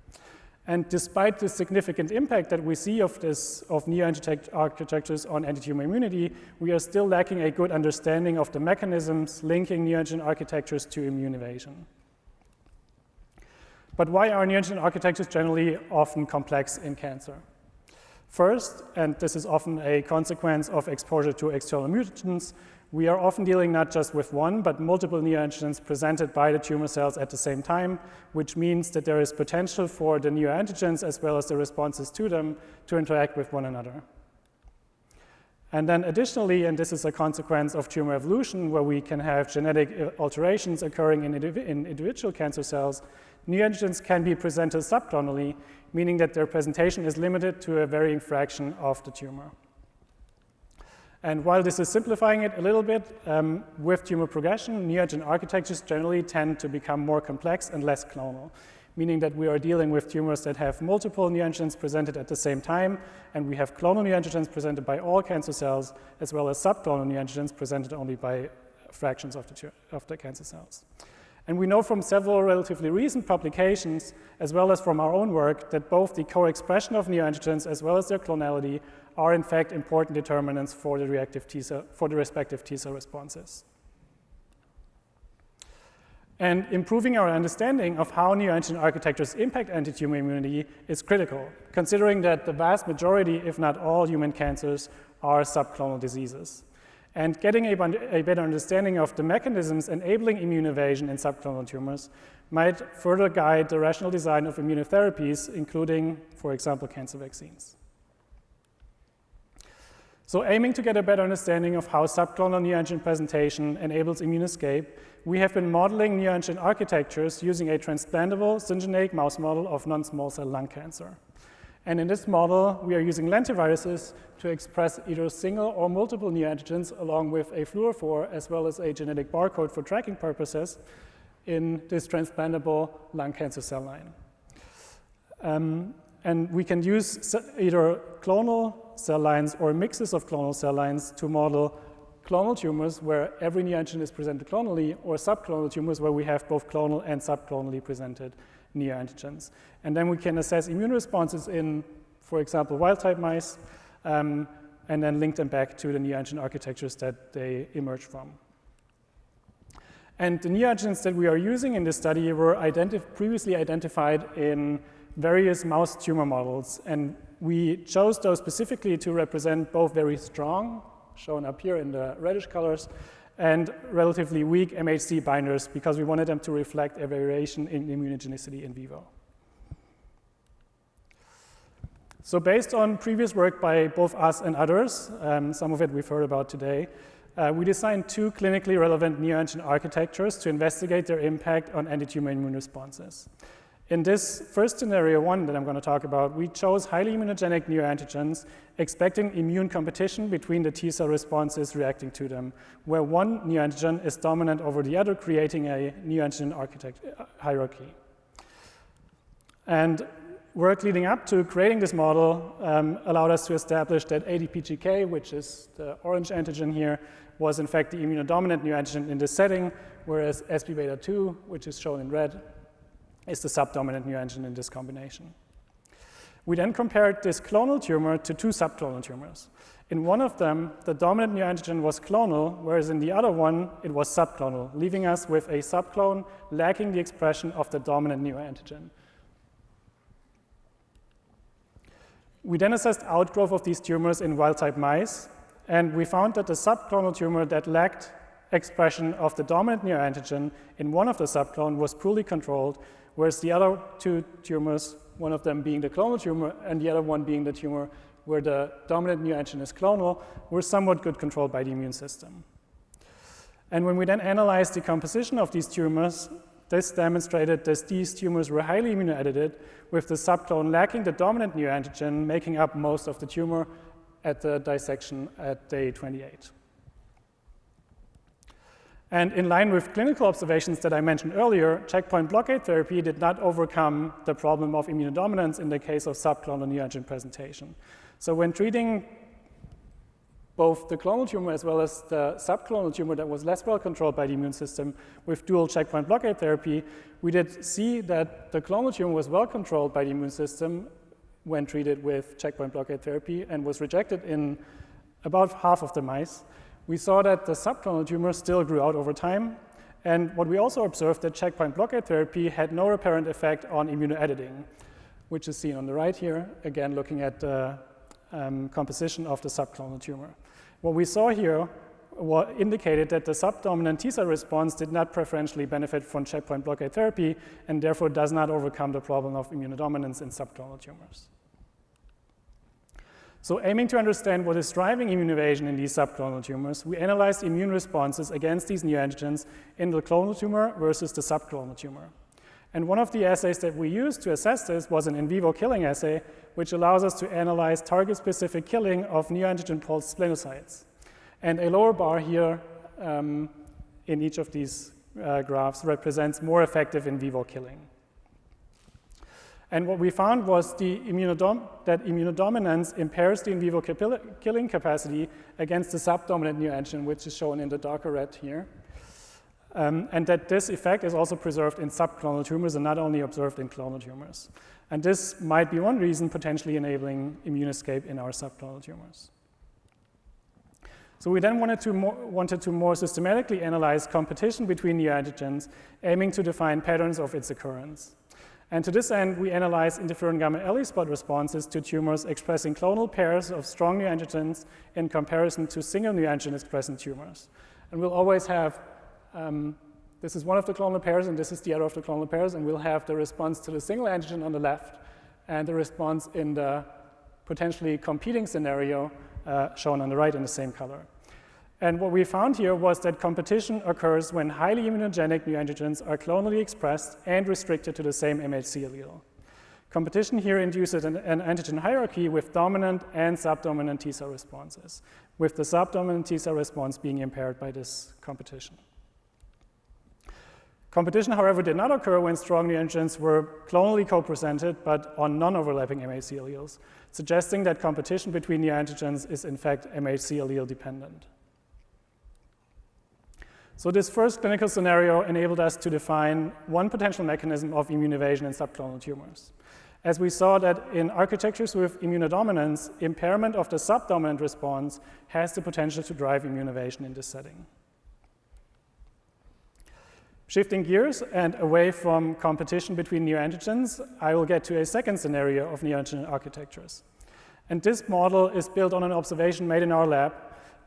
And despite the significant impact that we see of neoantigen architectures on anti-tumor immunity, we are still lacking a good understanding of the mechanisms linking neoantigen architectures to immune evasion. But why are neoantigen architectures generally often complex in cancer? First, and this is often a consequence of exposure to external mutagens, we are often dealing not just with one, but multiple neoantigens presented by the tumor cells at the same time, which means that there is potential for the neoantigens as well as the responses to them to interact with one another. And then additionally, and this is a consequence of tumor evolution, where we can have genetic alterations occurring in individual cancer cells, neoantigens can be presented subclonally, meaning that their presentation is limited to a varying fraction of the tumor. And while this is simplifying it a little bit, with tumor progression, neoantigen architectures generally tend to become more complex and less clonal, meaning that we are dealing with tumors that have multiple neoantigens presented at the same time, and we have clonal neoantigens presented by all cancer cells, as well as subclonal neoantigens presented only by fractions of the cancer cells. And we know from several relatively recent publications, as well as from our own work, that both the co-expression of neoantigens as well as their clonality are in fact important determinants for the respective T-cell responses. And improving our understanding of how neoantigen architectures impact anti-tumor immunity is critical, considering that the vast majority, if not all, human cancers are subclonal diseases. And getting a better understanding of the mechanisms enabling immune evasion in subclonal tumors might further guide the rational design of immunotherapies, including, for example, cancer vaccines. So aiming to get a better understanding of how subclonal neoantigen presentation enables immune escape, we have been modeling neoantigen architectures using a transplantable syngeneic mouse model of non-small cell lung cancer. And in this model, we are using lentiviruses to express either single or multiple neoantigens along with a fluorophore as well as a genetic barcode for tracking purposes in this transplantable lung cancer cell line. And we can use either clonal cell lines or mixes of clonal cell lines to model clonal tumors where every neoantigen is presented clonally, or subclonal tumors where we have both clonal and subclonally presented neoantigens. And then we can assess immune responses in, for example, wild-type mice, and then link them back to the neoantigen architectures that they emerge from. And the neoantigens that we are using in this study were previously identified in various mouse tumor models, and we chose those specifically to represent both very strong, shown up here in the reddish colors, and relatively weak MHC binders because we wanted them to reflect a variation in immunogenicity in vivo. So based on previous work by both us and others, some of it we've heard about today, we designed 2 clinically relevant neoantigen architectures to investigate their impact on anti-tumor immune responses. In this first scenario 1 that I'm going to talk about, we chose highly immunogenic neoantigens, expecting immune competition between the T-cell responses reacting to them, where one neoantigen is dominant over the other, creating a neoantigen hierarchy. And work leading up to creating this model allowed us to establish that ADPGK, which is the orange antigen here, was in fact the immunodominant neoantigen in this setting, whereas SB-beta2, which is shown in red, is the subdominant neoantigen in this combination. We then compared this clonal tumor to 2 subclonal tumors. In one of them, the dominant neoantigen was clonal, whereas in the other one, it was subclonal, leaving us with a subclone lacking the expression of the dominant neoantigen. We then assessed outgrowth of these tumors in wild-type mice, and we found that the subclonal tumor that lacked expression of the dominant neoantigen in one of the subclone was poorly controlled, whereas the other 2 tumors, one of them being the clonal tumor and the other one being the tumor where the dominant neoantigen is clonal, were somewhat good controlled by the immune system. And when we then analyzed the composition of these tumors, this demonstrated that these tumors were highly immunoedited, with the subclone lacking the dominant neoantigen, making up most of the tumor at the dissection at day 28. And in line with clinical observations that I mentioned earlier, checkpoint blockade therapy did not overcome the problem of immunodominance in the case of subclonal neoantigen presentation. So when treating both the clonal tumor as well as the subclonal tumor that was less well controlled by the immune system with dual checkpoint blockade therapy, we did see that the clonal tumor was well controlled by the immune system when treated with checkpoint blockade therapy and was rejected in about half of the mice. We saw that the subclonal tumor still grew out over time, and what we also observed that checkpoint blockade therapy had no apparent effect on immunoediting, which is seen on the right here, again looking at the composition of the subclonal tumor. What we saw here indicated that the subdominant T-cell response did not preferentially benefit from checkpoint blockade therapy and therefore does not overcome the problem of immunodominance in subclonal tumors. So aiming to understand what is driving immune evasion in these subclonal tumors, we analyzed immune responses against these neoantigens in the clonal tumor versus the subclonal tumor. And one of the assays that we used to assess this was an in vivo killing assay, which allows us to analyze target-specific killing of neoantigen pulsed splenocytes. And a lower bar here in each of these graphs represents more effective in vivo killing. And what we found was that immunodominance impairs the in vivo killing capacity against the subdominant neoantigen, which is shown in the darker red here. And that this effect is also preserved in subclonal tumors and not only observed in clonal tumors. And this might be one reason potentially enabling immune escape in our subclonal tumors. So we then wanted to more systematically analyze competition between neoantigens, aiming to define patterns of its occurrence. And to this end, we analyzed interferon gamma ELISpot responses to tumors expressing clonal pairs of strong neoantigens in comparison to single neoantigen expressing tumors. And we'll always have, this is one of the clonal pairs and this is the other of the clonal pairs, and we'll have the response to the single antigen on the left and the response in the potentially competing scenario shown on the right in the same color. And what we found here was that competition occurs when highly immunogenic neoantigens are clonally expressed and restricted to the same MHC allele. Competition here induces an antigen hierarchy with dominant and subdominant T-cell responses, with the subdominant T-cell response being impaired by this competition. Competition, however, did not occur when strong neoantigens were clonally co-presented but on non-overlapping MHC alleles, suggesting that competition between neoantigens is in fact MHC allele dependent. So this first clinical scenario enabled us to define one potential mechanism of immune evasion in subclonal tumors. As we saw that in architectures with immunodominance, impairment of the subdominant response has the potential to drive immune evasion in this setting. Shifting gears and away from competition between neoantigens, I will get to a second scenario of neoantigen architectures. And this model is built on an observation made in our lab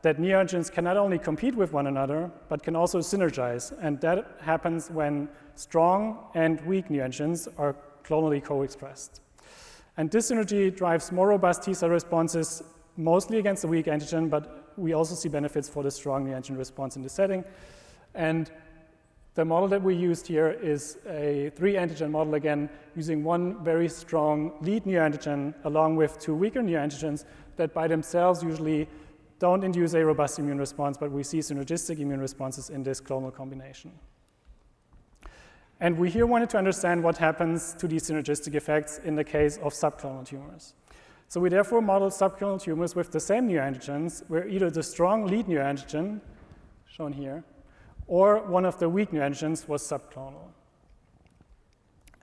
that neoantigens can not only compete with one another, but can also synergize. And that happens when strong and weak neoantigens are clonally co-expressed. And this synergy drives more robust T-cell responses mostly against the weak antigen, but we also see benefits for the strong neoantigen response in this setting. And the model that we used here is a 3-antigen model, again, using one very strong lead neoantigen along with 2 weaker neoantigens that by themselves usually don't induce a robust immune response, but we see synergistic immune responses in this clonal combination. And we here wanted to understand what happens to these synergistic effects in the case of subclonal tumors. So we therefore modeled subclonal tumors with the same neoantigens, where either the strong lead neoantigen, shown here, or one of the weak neoantigens was subclonal.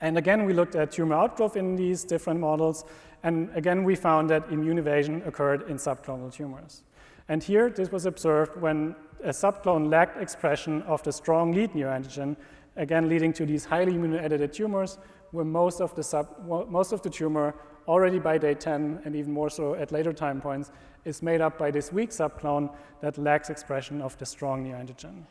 And again, we looked at tumor outgrowth in these different models, and again, we found that immune evasion occurred in subclonal tumors. And here, this was observed when a subclone lacked expression of the strong lead neoantigen, again leading to these highly immunoedited tumors, where most of the tumor, already by day 10, and even more so at later time points, is made up by this weak subclone that lacks expression of the strong neoantigen.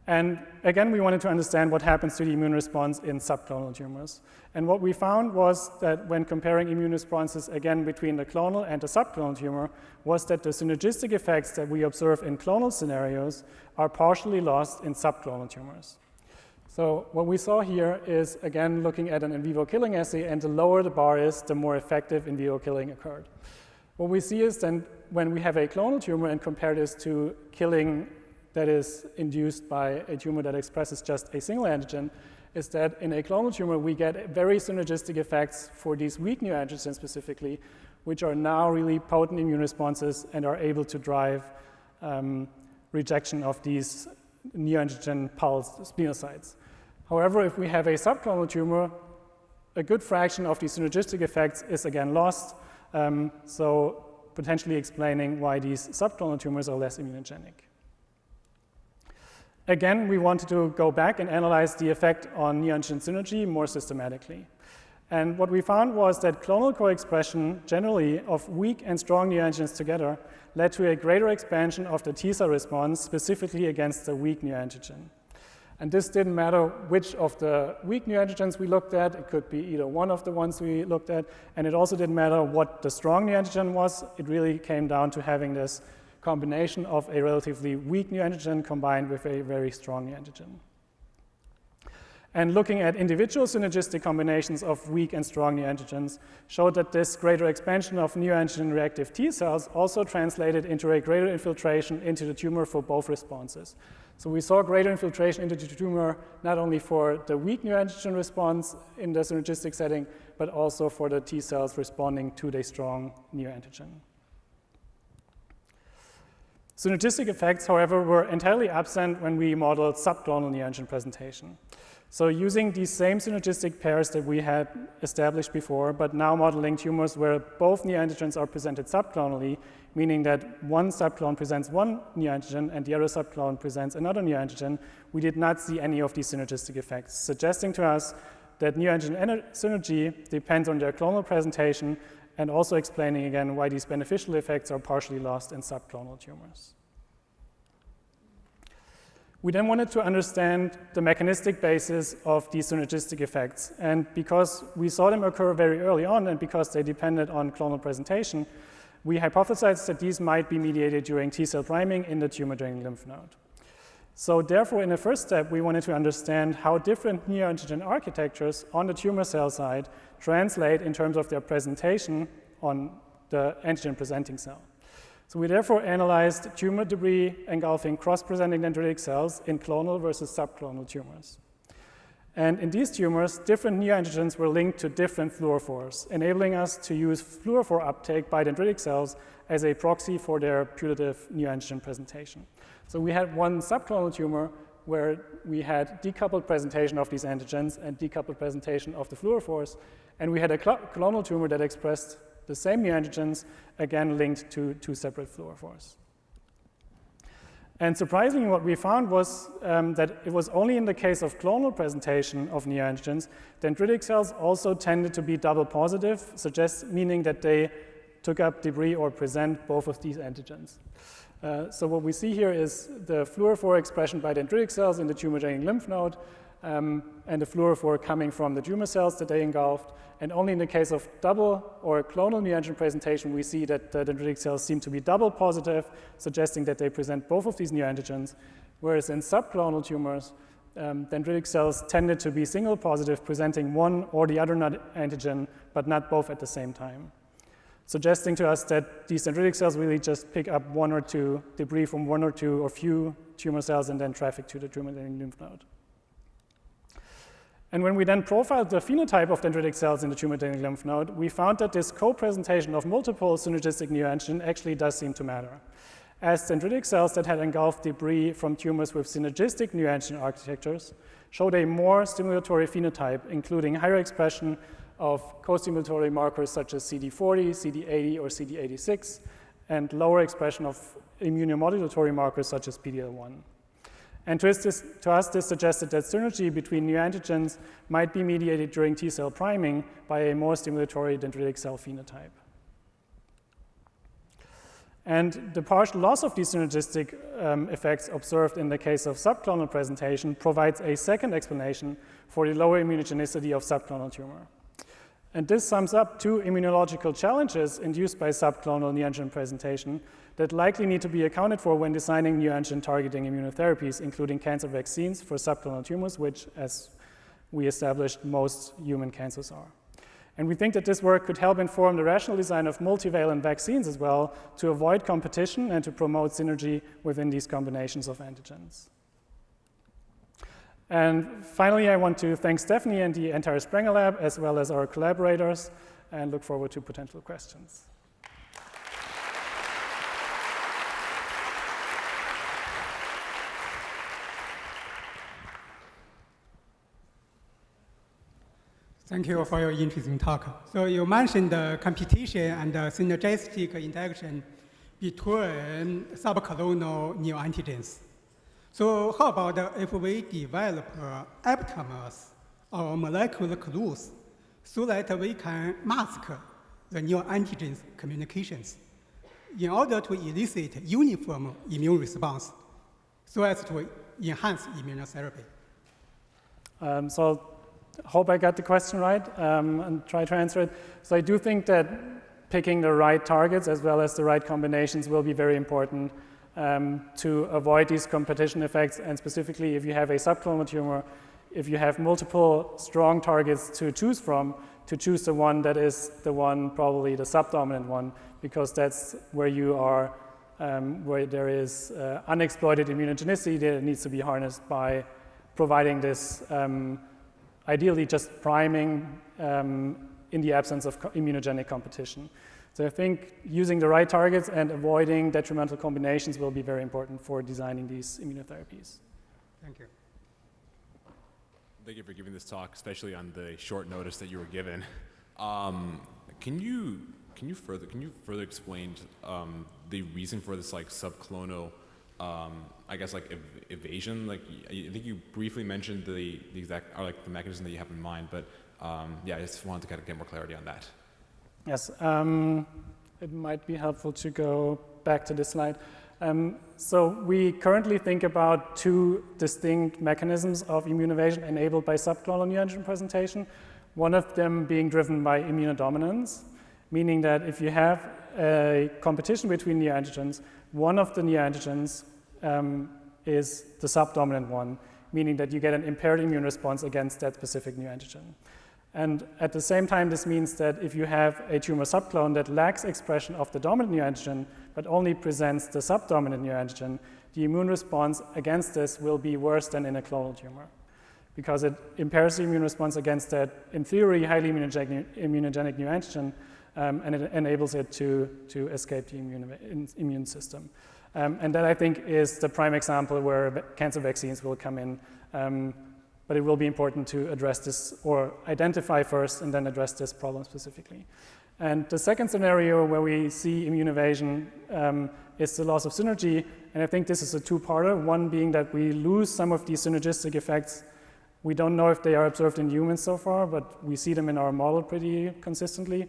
And again, we wanted to understand what happens to the immune response in subclonal tumors. And what we found was that when comparing immune responses, again, between the clonal and the subclonal tumor, was that the synergistic effects that we observe in clonal scenarios are partially lost in subclonal tumors. So what we saw here is, again, looking at an in vivo killing assay, and the lower the bar is, the more effective in vivo killing occurred. What we see is then when we have a clonal tumor and compare this to killing that is induced by a tumor that expresses just a single antigen, is that in a clonal tumor, we get very synergistic effects for these weak neoantigens specifically, which are now really potent immune responses and are able to drive rejection of these neoantigen pulsed splenocytes. However, if we have a subclonal tumor, a good fraction of these synergistic effects is again lost, so potentially explaining why these subclonal tumors are less immunogenic. Again, we wanted to go back and analyze the effect on neoantigen synergy more systematically. And what we found was that clonal co-expression generally of weak and strong neoantigens together led to a greater expansion of the T-cell response, specifically against the weak neoantigen. And this didn't matter which of the weak neoantigens we looked at. It could be either one of the ones we looked at, and it also didn't matter what the strong neoantigen was. It really came down to having this combination of a relatively weak neoantigen combined with a very strong neoantigen. And looking at individual synergistic combinations of weak and strong neoantigens showed that this greater expansion of neoantigen-reactive T cells also translated into a greater infiltration into the tumor for both responses. So we saw greater infiltration into the tumor not only for the weak neoantigen response in the synergistic setting, but also for the T cells responding to the strong neoantigen. Synergistic effects, however, were entirely absent when we modeled subclonal neoantigen presentation. So using these same synergistic pairs that we had established before, but now modeling tumors where both neoantigens are presented subclonally, meaning that one subclone presents one neoantigen and the other subclone presents another neoantigen, we did not see any of these synergistic effects, suggesting to us that neoantigen synergy depends on their clonal presentation, and also explaining again why these beneficial effects are partially lost in subclonal tumors. We then wanted to understand the mechanistic basis of these synergistic effects. And because we saw them occur very early on and because they depended on clonal presentation, we hypothesized that these might be mediated during T-cell priming in the tumor-draining lymph node. So therefore, in the first step, we wanted to understand how different neoantigen architectures on the tumor cell side translate in terms of their presentation on the antigen-presenting cell. So we therefore analyzed tumor debris engulfing cross-presenting dendritic cells in clonal versus subclonal tumors. And in these tumors, different neoantigens were linked to different fluorophores, enabling us to use fluorophore uptake by dendritic cells as a proxy for their putative neoantigen presentation. So we had one subclonal tumor where we had decoupled presentation of these antigens and decoupled presentation of the fluorophores, and we had a clonal tumor that expressed the same neoantigens, again linked to two separate fluorophores. And surprisingly, what we found was that it was only in the case of clonal presentation of neoantigens, dendritic cells also tended to be double positive, meaning that they took up debris or present both of these antigens. So what we see here is the fluorophore expression by dendritic cells in the tumor-draining lymph node and the fluorophore coming from the tumor cells that they engulfed. And only in the case of double or clonal neoantigen presentation, we see that the dendritic cells seem to be double positive, suggesting that they present both of these neoantigens, whereas in subclonal tumors, dendritic cells tended to be single positive, presenting one or the other antigen, but not both at the same time, suggesting to us that these dendritic cells really just pick up one or two debris from one or two or few tumor cells and then traffic to the tumor-draining lymph node. And when we then profiled the phenotype of dendritic cells in the tumor-draining lymph node, we found that this co-presentation of multiple synergistic neoantigen actually does seem to matter, as dendritic cells that had engulfed debris from tumors with synergistic neoantigen architectures showed a more stimulatory phenotype, including higher expression of co-stimulatory markers such as CD40, CD80, or CD86, and lower expression of immunomodulatory markers such as PD-L1. And to us, this suggested that synergy between neoantigens might be mediated during T-cell priming by a more stimulatory dendritic cell phenotype. And the partial loss of these synergistic effects observed in the case of subclonal presentation provides a second explanation for the lower immunogenicity of subclonal tumor. And this sums up two immunological challenges induced by subclonal neoantigen presentation that likely need to be accounted for when designing neoantigen targeting immunotherapies, including cancer vaccines for subclonal tumors, which, as we established, most human cancers are. And we think that this work could help inform the rational design of multivalent vaccines as well, to avoid competition and to promote synergy within these combinations of antigens. And finally, I want to thank Stephanie and the entire Sprenger Lab, as well as our collaborators, and look forward to potential questions. Thank you for your interesting talk. So you mentioned the competition and the synergistic interaction between subclonal neoantigens. So how about if we develop aptamers or molecular clues so that we can mask the neoantigens communications in order to elicit uniform immune response so as to enhance immunotherapy? So hope I got the question right and try to answer it. So I do think that picking the right targets as well as the right combinations will be very important to avoid these competition effects, and specifically if you have a subclonal tumor, if you have multiple strong targets to choose from, to choose the one that is the one, probably the subdominant one, because that's where you are, where there is unexploited immunogenicity that needs to be harnessed by providing this ideally just priming in the absence of immunogenic competition. So I think using the right targets and avoiding detrimental combinations will be very important for designing these immunotherapies. Thank you. Thank you for giving this talk, especially on the short notice that you were given. Can you further explain the reason for this like subclonal, I guess like evasion? Like I think you briefly mentioned the exact or like the mechanism that you have in mind, but yeah, I just wanted to kind of get more clarity on that. Yes, it might be helpful to go back to this slide. So we currently think about two distinct mechanisms of immune evasion enabled by subclonal neoantigen presentation. One of them being driven by immunodominance, meaning that if you have a competition between neoantigens, one of the neoantigens is the subdominant one, meaning that you get an impaired immune response against that specific neoantigen. And at the same time, this means that if you have a tumor subclone that lacks expression of the dominant neoantigen, but only presents the subdominant neoantigen, the immune response against this will be worse than in a clonal tumor, because it impairs the immune response against that, in theory, highly immunogenic neoantigen, and it enables it to escape the immune system. And that, I think, is the prime example where cancer vaccines will come in. But it will be important to address this, or identify first and then address this problem specifically. And the second scenario where we see immune evasion is the loss of synergy. And I think this is a two-parter, one being that we lose some of these synergistic effects. We don't know if they are observed in humans so far, but we see them in our model pretty consistently.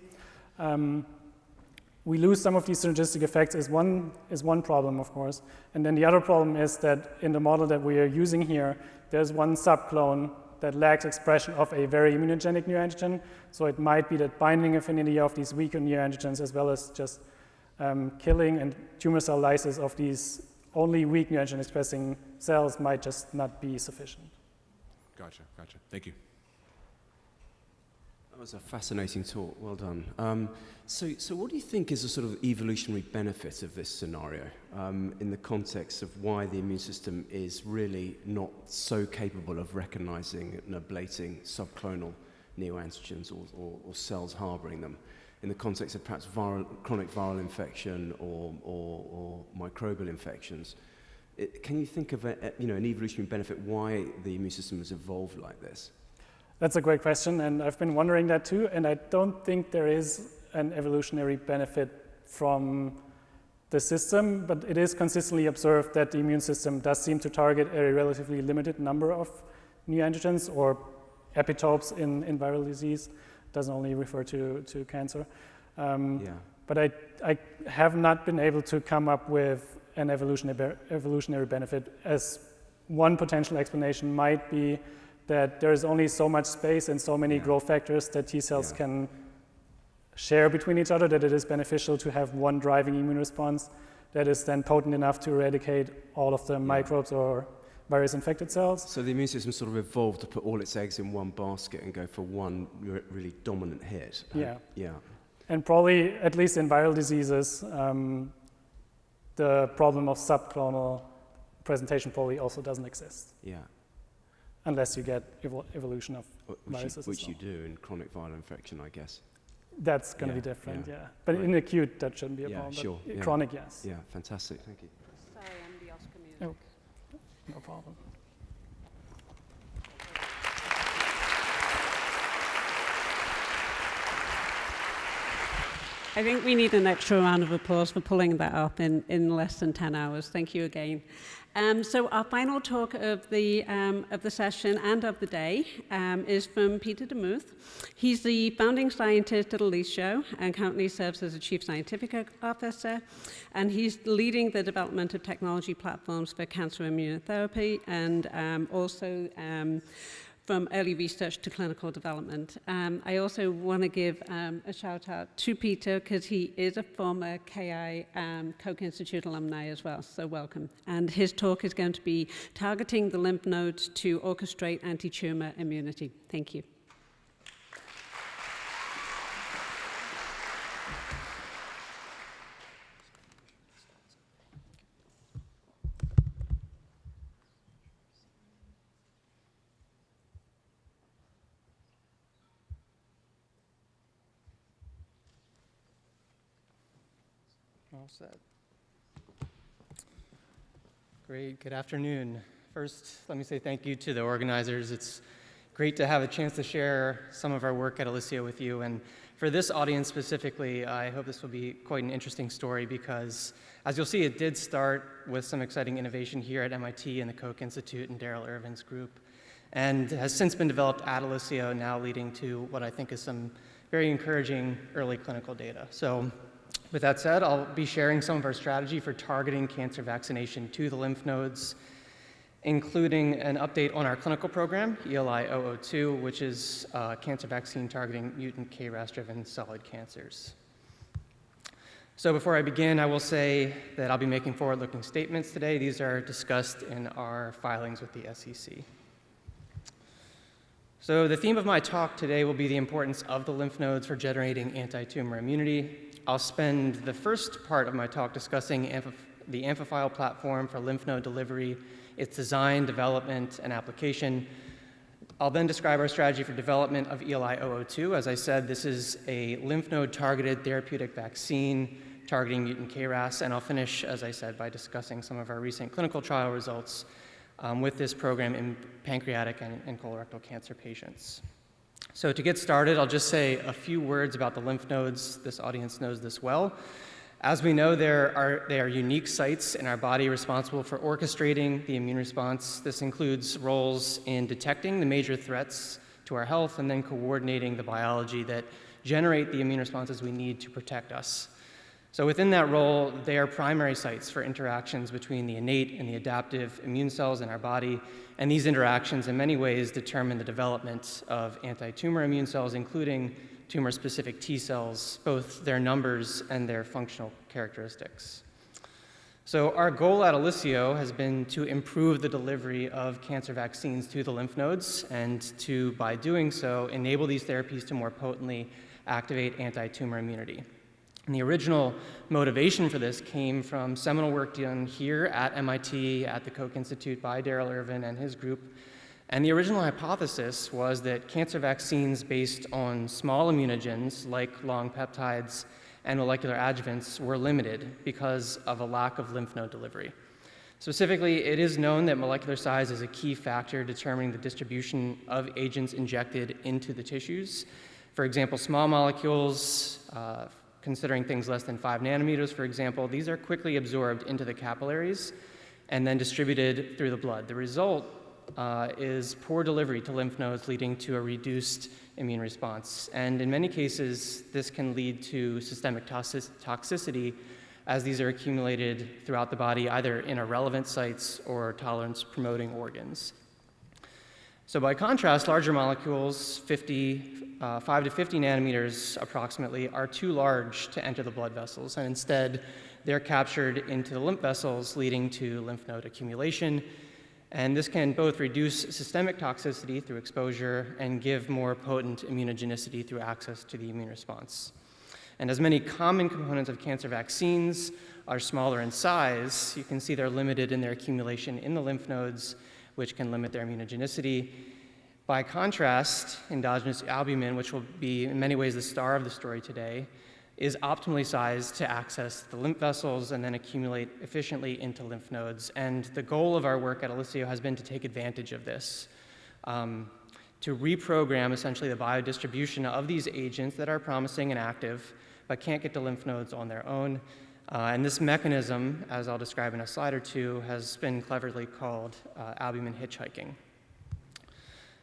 we lose some of these synergistic effects is one problem, of course. And then the other problem is that in the model that we are using here, there's one subclone that lacks expression of a very immunogenic neoantigen. So it might be that binding affinity of these weaker neoantigens, as well as just killing and tumor cell lysis of these only weak neoantigen expressing cells might just not be sufficient. Gotcha. Thank you. That was a fascinating talk. Well done. So what do you think is the sort of evolutionary benefit of this scenario in the context of why the immune system is really not so capable of recognizing and ablating subclonal neoantigens or cells harboring them, in the context of perhaps chronic viral infection or microbial infections? Can you think of an evolutionary benefit why the immune system has evolved like this? That's a great question, and I've been wondering that too, and I don't think there is an evolutionary benefit from the system, but it is consistently observed that the immune system does seem to target a relatively limited number of neoantigens or epitopes in viral disease. It doesn't only refer to cancer. But I have not been able to come up with an evolutionary benefit, as one potential explanation might be that there is only so much space and so many growth factors that T cells can share between each other that it is beneficial to have one driving immune response that is then potent enough to eradicate all of the microbes or virus-infected cells. So the immune system sort of evolved to put all its eggs in one basket and go for one really dominant hit. And probably, at least in viral diseases, the problem of subclonal presentation probably also doesn't exist. Unless you get evolution of viruses. Which you do in chronic viral infection, I guess. That's going to be different, But in acute, that shouldn't be a problem. Sure. Chronic, yes. Yeah, fantastic. Thank you. Sorry, I'm the Oscar music. Oh, no problem. I think we need an extra round of applause for pulling that up in less than 10 hours. Thank you again. So our final talk of the session and of the day is from Peter Demuth. He's the founding scientist at Elicio and currently serves as a chief scientific officer. And he's leading the development of technology platforms for cancer immunotherapy and also from early research to clinical development. I also want to give a shout out to Peter because he is a former KI Koch Institute alumni as well, so welcome. And his talk is going to be targeting the lymph nodes to orchestrate anti-tumor immunity. Thank you. All set. Great, good afternoon. First, let me say thank you to the organizers. It's great to have a chance to share some of our work at Elicio with you. And for this audience specifically, I hope this will be quite an interesting story because, as you'll see, it did start with some exciting innovation here at MIT and the Koch Institute and Daryl Irvin's group, and has since been developed at Elicio, now leading to what I think is some very encouraging early clinical data. So, with that said, I'll be sharing some of our strategy for targeting cancer vaccination to the lymph nodes, including an update on our clinical program, ELI-002, which is cancer vaccine targeting mutant KRAS-driven solid cancers. So before I begin, I will say that I'll be making forward-looking statements today. These are discussed in our filings with the SEC. So the theme of my talk today will be the importance of the lymph nodes for generating anti-tumor immunity. I'll spend the first part of my talk discussing the Amphiphile platform for lymph node delivery, its design, development, and application. I'll then describe our strategy for development of ELI-002. As I said, this is a lymph node targeted therapeutic vaccine targeting mutant KRAS, and I'll finish, as I said, by discussing some of our recent clinical trial results with this program in pancreatic and colorectal cancer patients. So to get started, I'll just say a few words about the lymph nodes. This audience knows this well. As we know, they are unique sites in our body responsible for orchestrating the immune response. This includes roles in detecting the major threats to our health and then coordinating the biology that generate the immune responses we need to protect us. So within that role, they are primary sites for interactions between the innate and the adaptive immune cells in our body, and these interactions in many ways determine the development of anti-tumor immune cells, including tumor-specific T cells, both their numbers and their functional characteristics. So our goal at Elicio has been to improve the delivery of cancer vaccines to the lymph nodes and to, by doing so, enable these therapies to more potently activate anti-tumor immunity. And the original motivation for this came from seminal work done here at MIT at the Koch Institute by Darrell Irvin and his group. And the original hypothesis was that cancer vaccines based on small immunogens like long peptides and molecular adjuvants were limited because of a lack of lymph node delivery. Specifically, it is known that molecular size is a key factor determining the distribution of agents injected into the tissues. For example, small molecules, considering things less than 5 nanometers, for example, these are quickly absorbed into the capillaries and then distributed through the blood. The result is poor delivery to lymph nodes, leading to a reduced immune response. And in many cases, this can lead to systemic toxicity as these are accumulated throughout the body, either in irrelevant sites or tolerance-promoting organs. So by contrast, larger molecules, 5 to 50 nanometers approximately, are too large to enter the blood vessels, and instead they're captured into the lymph vessels, leading to lymph node accumulation. And this can both reduce systemic toxicity through exposure and give more potent immunogenicity through access to the immune response. And as many common components of cancer vaccines are smaller in size, you can see they're limited in their accumulation in the lymph nodes, which can limit their immunogenicity. By contrast, endogenous albumin, which will be in many ways the star of the story today, is optimally sized to access the lymph vessels and then accumulate efficiently into lymph nodes. And the goal of our work at Elicio has been to take advantage of this, to reprogram essentially the biodistribution of these agents that are promising and active, but can't get to lymph nodes on their own. And this mechanism, as I'll describe in a slide or two, has been cleverly called albumin hitchhiking.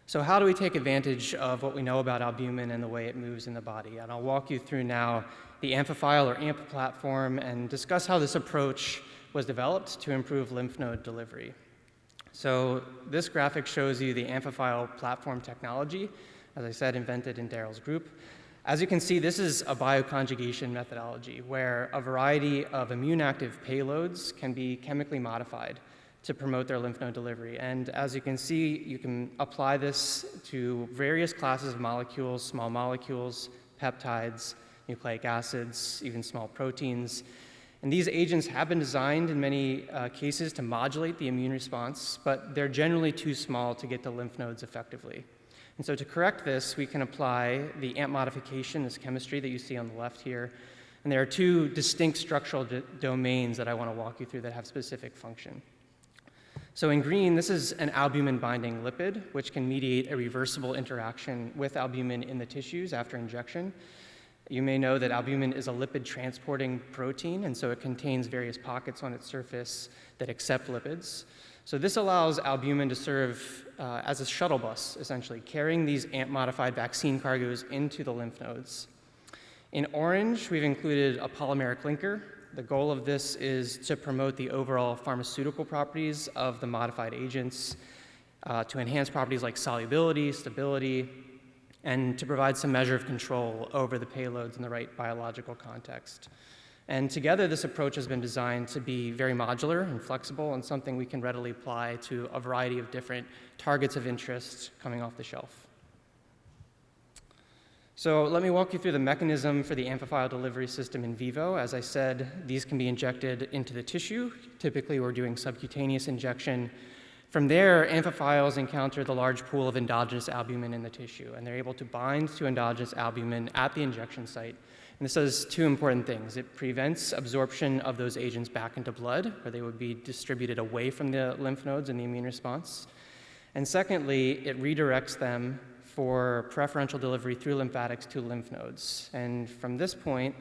So how do we take advantage of what we know about albumin and the way it moves in the body? And I'll walk you through now the Amphiphile or AMP platform and discuss how this approach was developed to improve lymph node delivery. So this graphic shows you the Amphiphile platform technology, as I said, invented in Darrell's group. As you can see, this is a bioconjugation methodology where a variety of immune-active payloads can be chemically modified to promote their lymph node delivery. And as you can see, you can apply this to various classes of molecules, small molecules, peptides, nucleic acids, even small proteins. And these agents have been designed in many cases to modulate the immune response, but they're generally too small to get to lymph nodes effectively. And so to correct this, we can apply the AMP modification, this chemistry that you see on the left here. And there are two distinct structural domains that I want to walk you through that have specific function. So in green, this is an albumin-binding lipid, which can mediate a reversible interaction with albumin in the tissues after injection. You may know that albumin is a lipid-transporting protein, and so it contains various pockets on its surface that accept lipids. So this allows albumin to serve as a shuttle bus, essentially, carrying these AMP-modified vaccine cargoes into the lymph nodes. In orange, we've included a polymeric linker. The goal of this is to promote the overall pharmaceutical properties of the modified agents, to enhance properties like solubility, stability, and to provide some measure of control over the payloads in the right biological context. And together, this approach has been designed to be very modular and flexible and something we can readily apply to a variety of different targets of interest coming off the shelf. So let me walk you through the mechanism for the Amphiphile delivery system in vivo. As I said, these can be injected into the tissue. Typically, we're doing subcutaneous injection. From there, amphiphiles encounter the large pool of endogenous albumin in the tissue, and they're able to bind to endogenous albumin at the injection site. And this does two important things. It prevents absorption of those agents back into blood, where they would be distributed away from the lymph nodes in the immune response. And secondly, it redirects them for preferential delivery through lymphatics to lymph nodes. And from this point,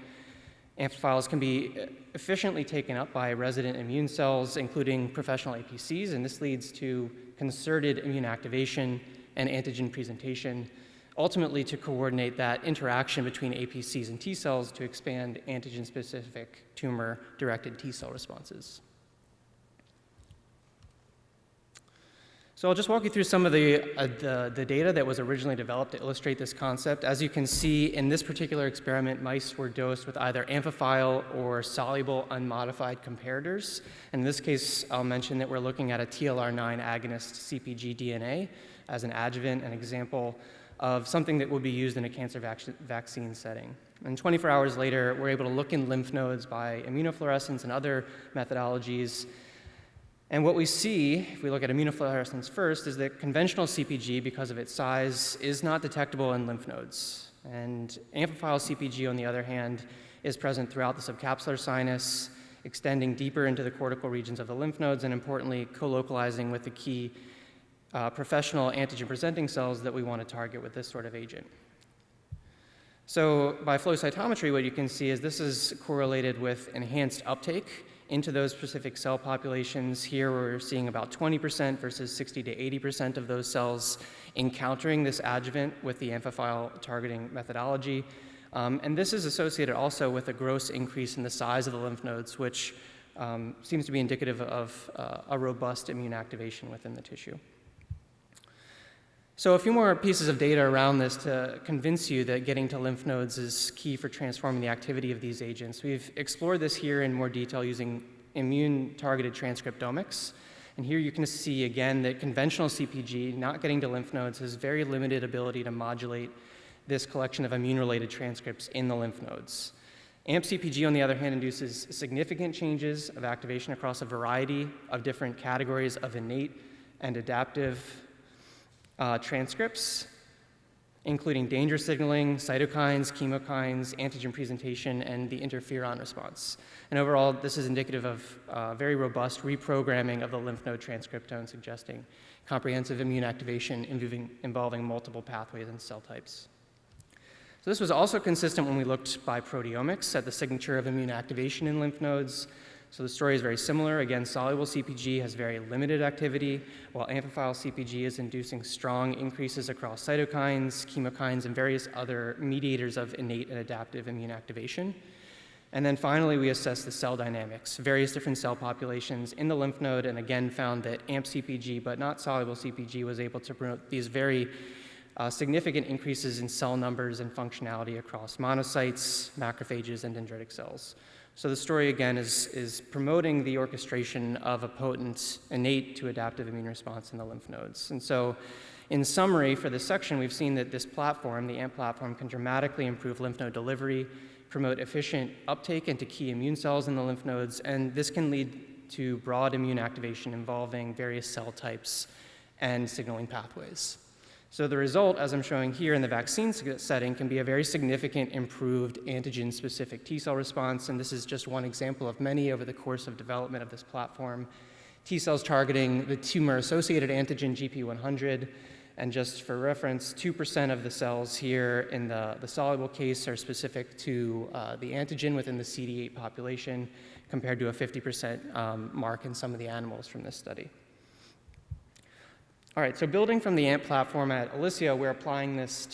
amphiphiles can be efficiently taken up by resident immune cells, including professional APCs, and this leads to concerted immune activation and antigen presentation, ultimately to coordinate that interaction between APCs and T cells to expand antigen-specific tumor-directed T cell responses. So I'll just walk you through some of the data that was originally developed to illustrate this concept. As you can see, in this particular experiment, mice were dosed with either amphiphile or soluble unmodified comparators. In this case, I'll mention that we're looking at a TLR9 agonist CpG DNA as an adjuvant, an example of something that would be used in a cancer vaccine setting. And 24 hours later, we're able to look in lymph nodes by immunofluorescence and other methodologies. And what we see, if we look at immunofluorescence first, is that conventional CpG, because of its size, is not detectable in lymph nodes. And amphiphile CpG, on the other hand, is present throughout the subcapsular sinus, extending deeper into the cortical regions of the lymph nodes, and importantly, co-localizing with the key professional antigen-presenting cells that we want to target with this sort of agent. So by flow cytometry, what you can see is this is correlated with enhanced uptake into those specific cell populations. Here we're seeing about 20% versus 60 to 80% of those cells encountering this adjuvant with the amphiphile targeting methodology. And this is associated also with a gross increase in the size of the lymph nodes, which seems to be indicative of a robust immune activation within the tissue. So a few more pieces of data around this to convince you that getting to lymph nodes is key for transforming the activity of these agents. We've explored this here in more detail using immune-targeted transcriptomics. And here you can see again that conventional CpG, not getting to lymph nodes, has very limited ability to modulate this collection of immune-related transcripts in the lymph nodes. AMP-CpG, on the other hand, induces significant changes of activation across a variety of different categories of innate and adaptive transcripts, including danger signaling, cytokines, chemokines, antigen presentation, and the interferon response. And overall, this is indicative of very robust reprogramming of the lymph node transcriptome, suggesting comprehensive immune activation involving multiple pathways and cell types. So this was also consistent when we looked by proteomics at the signature of immune activation in lymph nodes. So the story is very similar. Again, soluble CpG has very limited activity, while amphiphile CpG is inducing strong increases across cytokines, chemokines, and various other mediators of innate and adaptive immune activation. And then finally, we assessed the cell dynamics, various different cell populations in the lymph node, and again found that AMP-CpG, but not soluble CpG, was able to promote these very significant increases in cell numbers and functionality across monocytes, macrophages, and dendritic cells. So the story, again, is promoting the orchestration of a potent innate to adaptive immune response in the lymph nodes. And so in summary, for this section, we've seen that this platform, the AMP platform, can dramatically improve lymph node delivery, promote efficient uptake into key immune cells in the lymph nodes, and this can lead to broad immune activation involving various cell types and signaling pathways. So the result, as I'm showing here in the vaccine setting, can be a very significant improved antigen-specific T cell response, and this is just one example of many over the course of development of this platform. T cells targeting the tumor-associated antigen GP100, and just for reference, 2% of the cells here in the soluble case are specific to the antigen within the CD8 population, compared to a 50% mark in some of the animals from this study. All right, so building from the AMP platform at Elicio, we're applying this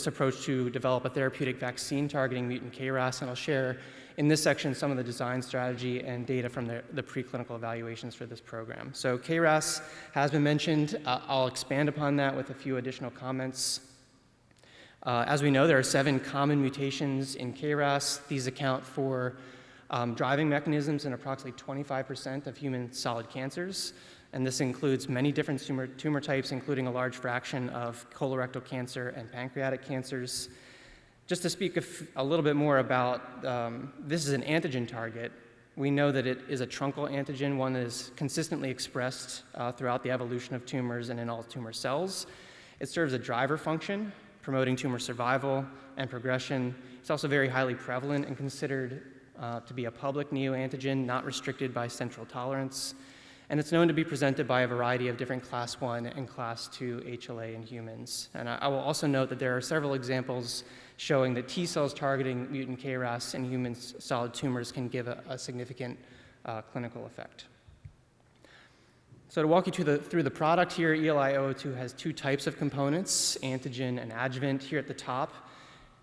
approach to develop a therapeutic vaccine targeting mutant KRAS, and I'll share in this section some of the design strategy and data from the preclinical evaluations for this program. So KRAS has been mentioned. I'll expand upon that with a few additional comments. As we know, there are 7 common mutations in KRAS. These account for driving mechanisms in approximately 25% of human solid cancers. And this includes many different tumor types, including a large fraction of colorectal cancer and pancreatic cancers. Just to speak a little bit more about, this is an antigen target. We know that it is a truncal antigen, one that is consistently expressed throughout the evolution of tumors and in all tumor cells. It serves a driver function, promoting tumor survival and progression. It's also very highly prevalent and considered to be a public neoantigen, not restricted by central tolerance. And it's known to be presented by a variety of different class 1 and class 2 HLA in humans. And I will also note that there are several examples showing that T cells targeting mutant KRAS in human solid tumors can give a significant clinical effect. So to walk you through the product here, ELI-002 has two types of components, antigen and adjuvant. Here at the top,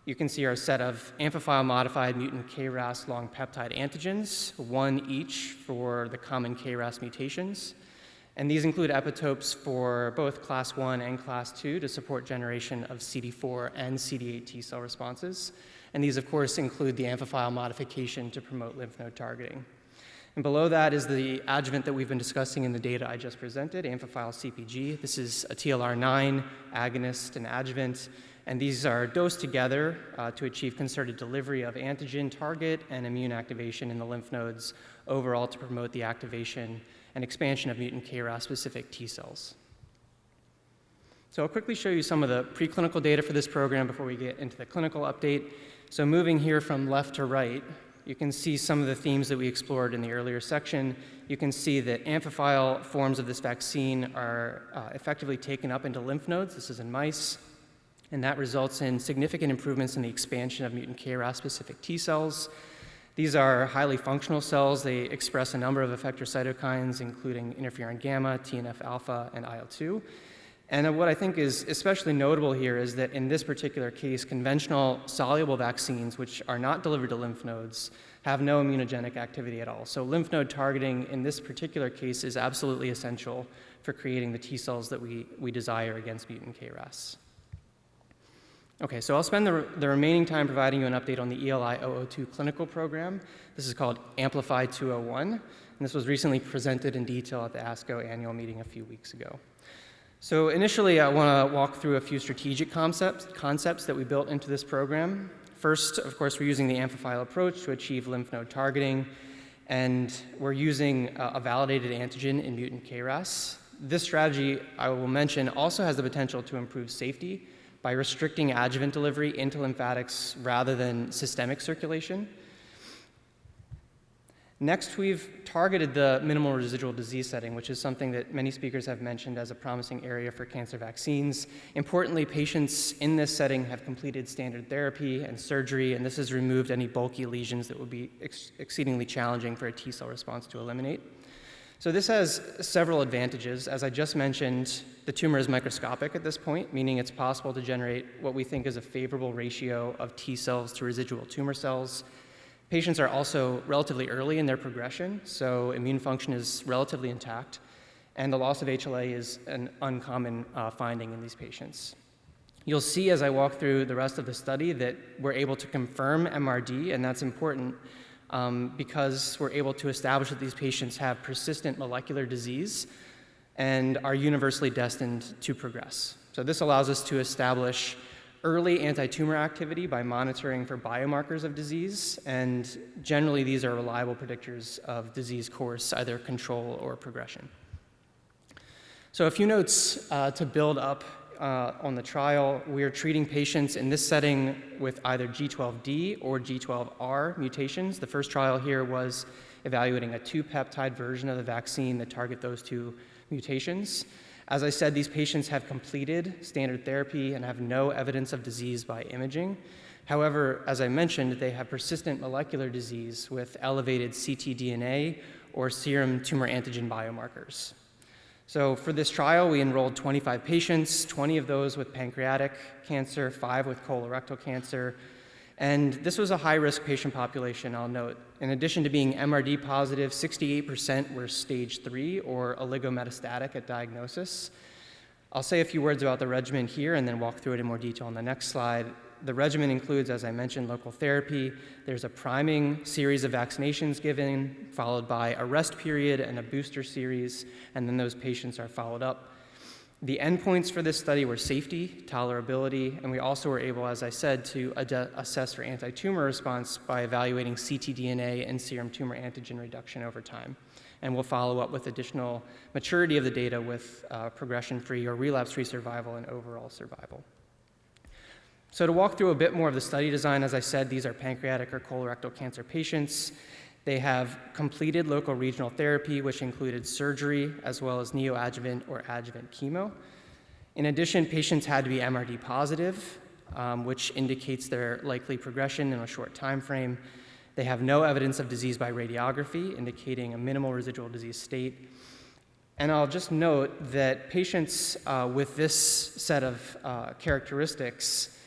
you can see our set of amphiphile-modified mutant KRAS long peptide antigens, one each for the common KRAS mutations. And these include epitopes for both class 1 and class 2 to support generation of CD4 and CD8 T cell responses. And these, of course, include the amphiphile modification to promote lymph node targeting. And below that is the adjuvant that we've been discussing in the data I just presented, amphiphile CpG. This is a TLR9 agonist and adjuvant, and these are dosed together to achieve concerted delivery of antigen, target, and immune activation in the lymph nodes overall to promote the activation and expansion of mutant KRAS-specific T cells. So I'll quickly show you some of the preclinical data for this program before we get into the clinical update. So moving here from left to right, you can see some of the themes that we explored in the earlier section. You can see that amphiphile forms of this vaccine are effectively taken up into lymph nodes. This is in mice. And that results in significant improvements in the expansion of mutant KRAS-specific T cells. These are highly functional cells. They express a number of effector cytokines, including interferon gamma, TNF-alpha, and IL-2. And what I think is especially notable here is that in this particular case, conventional soluble vaccines, which are not delivered to lymph nodes, have no immunogenic activity at all. So lymph node targeting in this particular case is absolutely essential for creating the T cells that we desire against mutant KRAS. Okay, so I'll spend the remaining time providing you an update on the ELI-002 clinical program. This is called Amplify 201, and this was recently presented in detail at the ASCO annual meeting a few weeks ago. So initially, I want to walk through a few strategic concepts that we built into this program. First, of course, we're using the amphiphile approach to achieve lymph node targeting, and we're using a validated antigen in mutant KRAS. This strategy, I will mention, also has the potential to improve safety by restricting adjuvant delivery into lymphatics rather than systemic circulation. Next, we've targeted the minimal residual disease setting, which is something that many speakers have mentioned as a promising area for cancer vaccines. Importantly, patients in this setting have completed standard therapy and surgery, and this has removed any bulky lesions that would be exceedingly challenging for a T cell response to eliminate. So this has several advantages. As I just mentioned, the tumor is microscopic at this point, meaning it's possible to generate what we think is a favorable ratio of T cells to residual tumor cells. Patients are also relatively early in their progression, so immune function is relatively intact, and the loss of HLA is an uncommon finding in these patients. You'll see as I walk through the rest of the study that we're able to confirm MRD, and that's important because we're able to establish that these patients have persistent molecular disease and are universally destined to progress. So this allows us to establish early anti-tumor activity by monitoring for biomarkers of disease, and generally these are reliable predictors of disease course, either control or progression. So a few notes to build up on the trial. We are treating patients in this setting with either G12D or G12R mutations. The first trial here was evaluating a 2-peptide version of the vaccine that target those 2 mutations. As I said, these patients have completed standard therapy and have no evidence of disease by imaging. However, as I mentioned, they have persistent molecular disease with elevated ctDNA or serum tumor antigen biomarkers. So for this trial, we enrolled 25 patients, 20 of those with pancreatic cancer, 5 with colorectal cancer. And this was a high-risk patient population, I'll note. In addition to being MRD positive, 68% were stage 3 or oligometastatic at diagnosis. I'll say a few words about the regimen here and then walk through it in more detail on the next slide. The regimen includes, as I mentioned, local therapy. There's a priming series of vaccinations given, followed by a rest period and a booster series, and then those patients are followed up. The endpoints for this study were safety, tolerability, and we also were able, as I said, to assess for anti-tumor response by evaluating ctDNA and serum tumor antigen reduction over time. And we'll follow up with additional maturity of the data with progression-free or relapse-free survival and overall survival. So to walk through a bit more of the study design, as I said, these are pancreatic or colorectal cancer patients. They have completed local regional therapy, which included surgery, as well as neoadjuvant or adjuvant chemo. In addition, patients had to be MRD positive, which indicates their likely progression in a short time frame. They have no evidence of disease by radiography, indicating a minimal residual disease state. And I'll just note that patients with this set of characteristics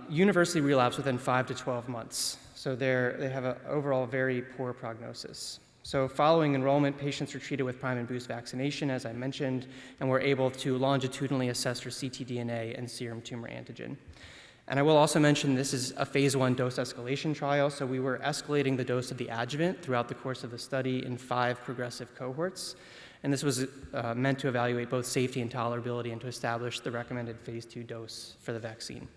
universally relapse within 5 to 12 months. So they have an overall very poor prognosis. So following enrollment, patients were treated with prime and boost vaccination, as I mentioned, and were able to longitudinally assess for ctDNA and serum tumor antigen. And I will also mention this is a phase 1 dose escalation trial, so we were escalating the dose of the adjuvant throughout the course of the study in 5 progressive cohorts. And this was meant to evaluate both safety and tolerability and to establish the recommended phase 2 dose for the vaccine.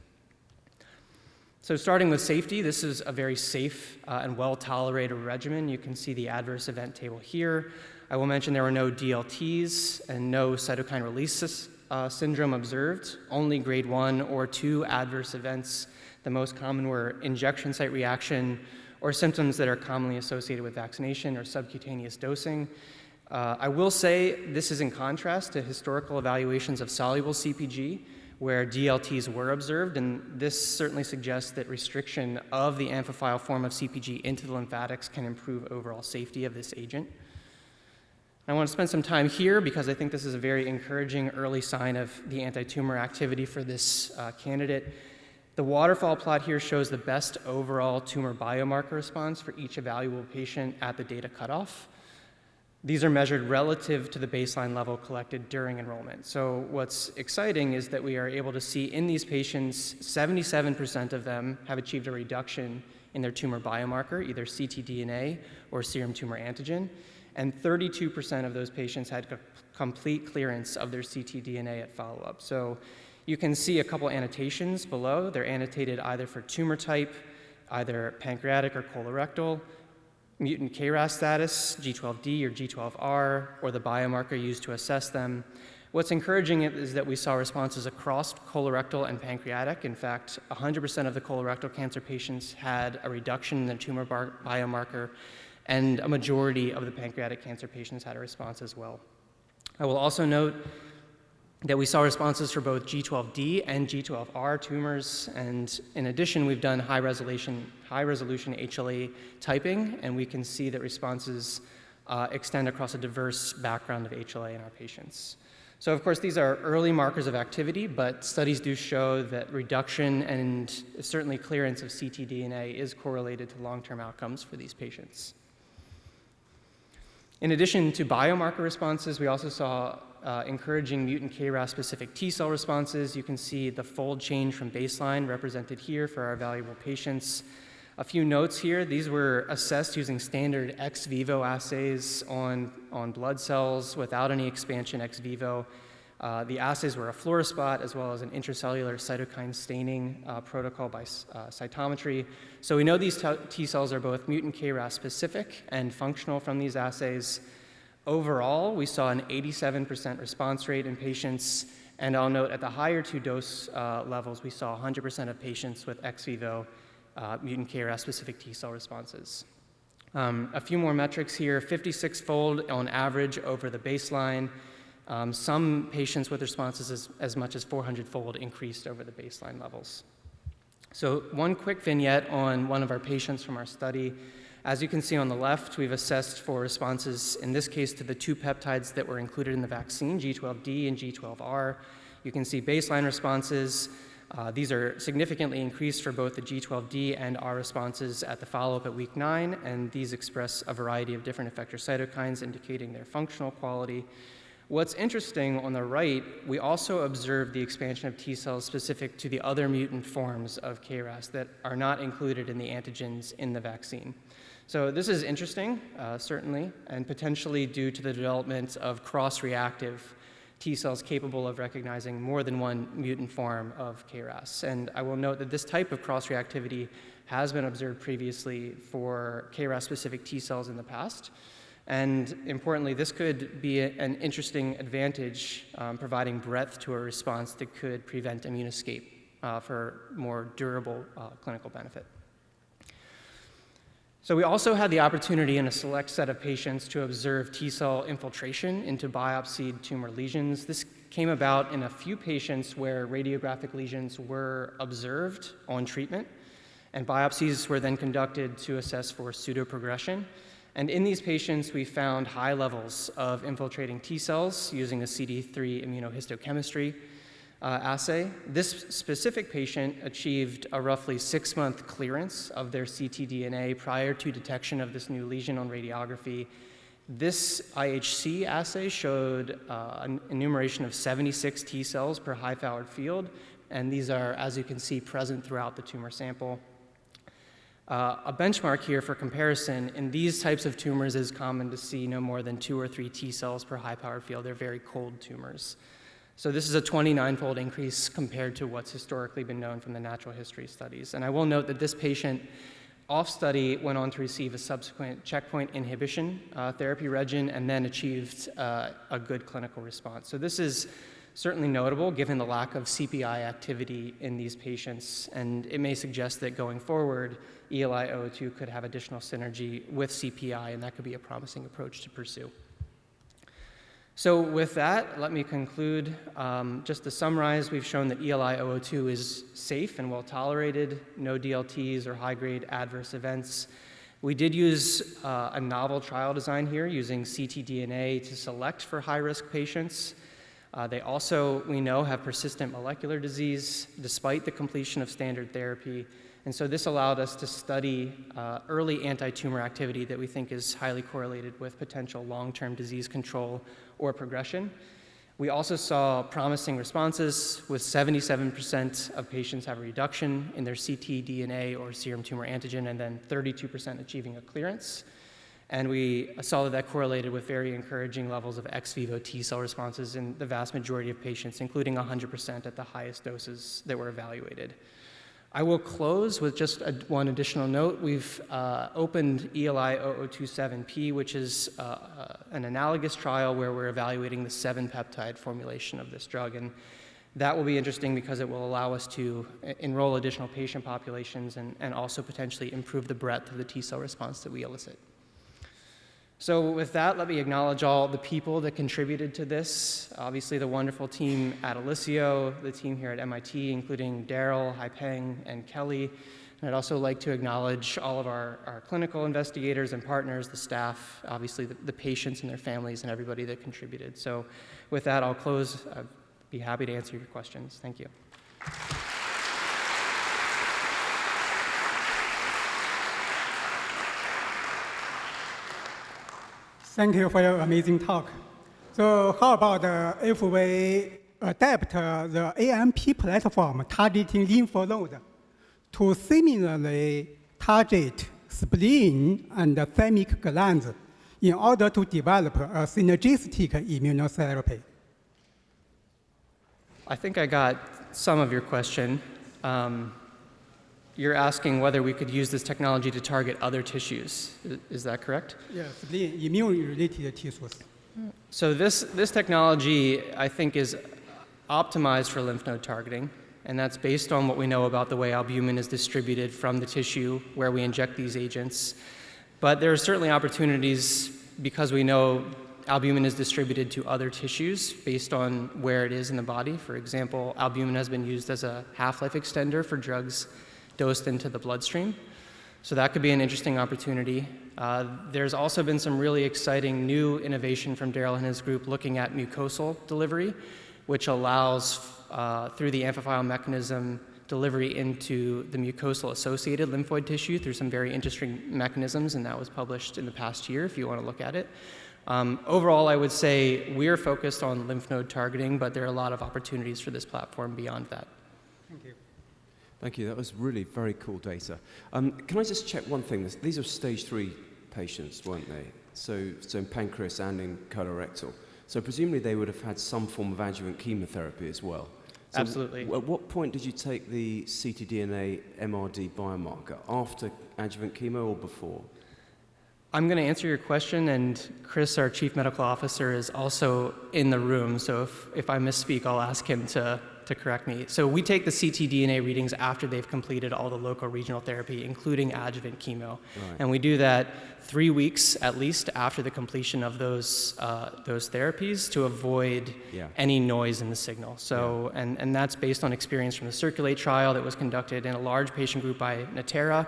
So starting with safety, this is a very safe and well-tolerated regimen. You can see the adverse event table here. I will mention there were no DLTs and no cytokine release syndrome observed, only grade 1 or 2 adverse events. The most common were injection site reaction or symptoms that are commonly associated with vaccination or subcutaneous dosing. I will say this is in contrast to historical evaluations of soluble CpG, where DLTs were observed, and this certainly suggests that restriction of the amphiphile form of CpG into the lymphatics can improve overall safety of this agent. I want to spend some time here because I think this is a very encouraging early sign of the anti-tumor activity for this candidate. The waterfall plot here shows the best overall tumor biomarker response for each evaluable patient at the data cutoff. These are measured relative to the baseline level collected during enrollment. So what's exciting is that we are able to see in these patients, 77% of them have achieved a reduction in their tumor biomarker, either ctDNA or serum tumor antigen, and 32% of those patients had complete clearance of their ctDNA at follow-up. So you can see a couple annotations below. They're annotated either for tumor type, either pancreatic or colorectal, mutant KRAS status, G12D or G12R, or the biomarker used to assess them. What's encouraging is that we saw responses across colorectal and pancreatic. In fact, 100% of the colorectal cancer patients had a reduction in their tumor biomarker, and a majority of the pancreatic cancer patients had a response as well. I will also note that we saw responses for both G12D and G12R tumors, and in addition, we've done high-resolution HLA typing, and we can see that responses extend across a diverse background of HLA in our patients. So of course, these are early markers of activity, but studies do show that reduction and certainly clearance of ctDNA is correlated to long-term outcomes for these patients. In addition to biomarker responses, we also saw encouraging mutant KRAS-specific T-cell responses. You can see the fold change from baseline represented here for our evaluable patients. A few notes here. These were assessed using standard ex vivo assays on blood cells without any expansion ex vivo. The assays were a fluorospot as well as an intracellular cytokine staining protocol by cytometry. So we know these T cells are both mutant KRAS specific and functional from these assays. Overall, we saw an 87% response rate in patients, and I'll note at the higher 2 dose levels, we saw 100% of patients with ex vivo mutant KRAS specific T cell responses. A few more metrics here, 56-fold on average over the baseline. Some patients with responses as much as 400-fold increased over the baseline levels. So one quick vignette on one of our patients from our study. As you can see on the left, we've assessed for responses, in this case, to the 2 peptides that were included in the vaccine, G12D and G12R. You can see baseline responses. These are significantly increased for both the G12D and R responses at the follow-up at week 9, and these express a variety of different effector cytokines indicating their functional quality. What's interesting on the right, we also observed the expansion of T cells specific to the other mutant forms of KRAS that are not included in the antigens in the vaccine. So this is interesting, certainly, and potentially due to the development of cross-reactive T cells capable of recognizing more than one mutant form of KRAS. And I will note that this type of cross-reactivity has been observed previously for KRAS-specific T cells in the past. And importantly, this could be an interesting advantage, providing breadth to a response that could prevent immune escape for more durable clinical benefit. So we also had the opportunity in a select set of patients to observe T-cell infiltration into biopsied tumor lesions. This came about in a few patients where radiographic lesions were observed on treatment, and biopsies were then conducted to assess for pseudoprogression. And in these patients, we found high levels of infiltrating T cells using a CD3 immunohistochemistry assay. This specific patient achieved a roughly 6-month clearance of their ctDNA prior to detection of this new lesion on radiography. This IHC assay showed an enumeration of 76 T cells per high-powered field, and these are, as you can see, present throughout the tumor sample. A benchmark here for comparison, in these types of tumors, it is common to see no more than 2 or 3 T cells per high-powered field. They're very cold tumors. So this is a 29-fold increase compared to what's historically been known from the natural history studies. And I will note that this patient off study went on to receive a subsequent checkpoint inhibition therapy regimen and then achieved a good clinical response. So this is certainly notable given the lack of CPI activity in these patients, and it may suggest that going forward, ELI-002 could have additional synergy with CPI, and that could be a promising approach to pursue. So with that, let me conclude. Just to summarize, we've shown that ELI-002 is safe and well tolerated, no DLTs or high-grade adverse events. We did use a novel trial design here using ctDNA to select for high-risk patients. They also, we know, have persistent molecular disease despite the completion of standard therapy. And so this allowed us to study early anti-tumor activity that we think is highly correlated with potential long-term disease control or progression. We also saw promising responses with 77% of patients have a reduction in their ctDNA or serum tumor antigen, and then 32% achieving a clearance. And we saw that correlated with very encouraging levels of ex vivo T cell responses in the vast majority of patients, including 100% at the highest doses that were evaluated. I will close with just one additional note. We've opened ELI-0027P, which is an analogous trial where we're evaluating the 7-peptide formulation of this drug. And that will be interesting because it will allow us to enroll additional patient populations and also potentially improve the breadth of the T cell response that we elicit. So with that, let me acknowledge all the people that contributed to this. Obviously, the wonderful team at Alisio, the team here at MIT, including Daryl, Haipeng, and Kelly. And I'd also like to acknowledge all of our clinical investigators and partners, the staff, obviously the patients and their families, and everybody that contributed. So with that, I'll close. I'd be happy to answer your questions. Thank you. Thank you for your amazing talk. So how about if we adapt the AMP platform targeting lymph node to similarly target spleen and thymic glands in order to develop a synergistic immunotherapy? I think I got some of your question. You're asking whether we could use this technology to target other tissues. Is that correct? Yes, spleen, immune-related tissues. So this technology, I think, is optimized for lymph node targeting, and that's based on what we know about the way albumin is distributed from the tissue where we inject these agents. But there are certainly opportunities because we know albumin is distributed to other tissues based on where it is in the body. For example, albumin has been used as a half-life extender for drugs dosed into the bloodstream. So that could be an interesting opportunity. There's also been some really exciting new innovation from Daryl and his group looking at mucosal delivery, which allows, through the amphiphile mechanism, delivery into the mucosal-associated lymphoid tissue through some very interesting mechanisms, and that was published in the past year if you want to look at it. Overall, I would say we're focused on lymph node targeting, but there are a lot of opportunities for this platform beyond that. Thank you. Thank you. That was really very cool data. Can I just check one thing? These are stage 3 patients, weren't they? So in pancreas and in colorectal. So presumably they would have had some form of adjuvant chemotherapy as well. So Absolutely. At what point did you take the ctDNA MRD biomarker? After adjuvant chemo or before? I'm going to answer your question, and Chris, our Chief Medical Officer, is also in the room. So if I misspeak, I'll ask him to correct me. So we take the ctDNA readings after they've completed all the local regional therapy, including adjuvant chemo. Right. And we do that 3 weeks at least after the completion of those therapies to avoid any noise in the signal. So, and that's based on experience from the Circulate trial that was conducted in a large patient group by Natera,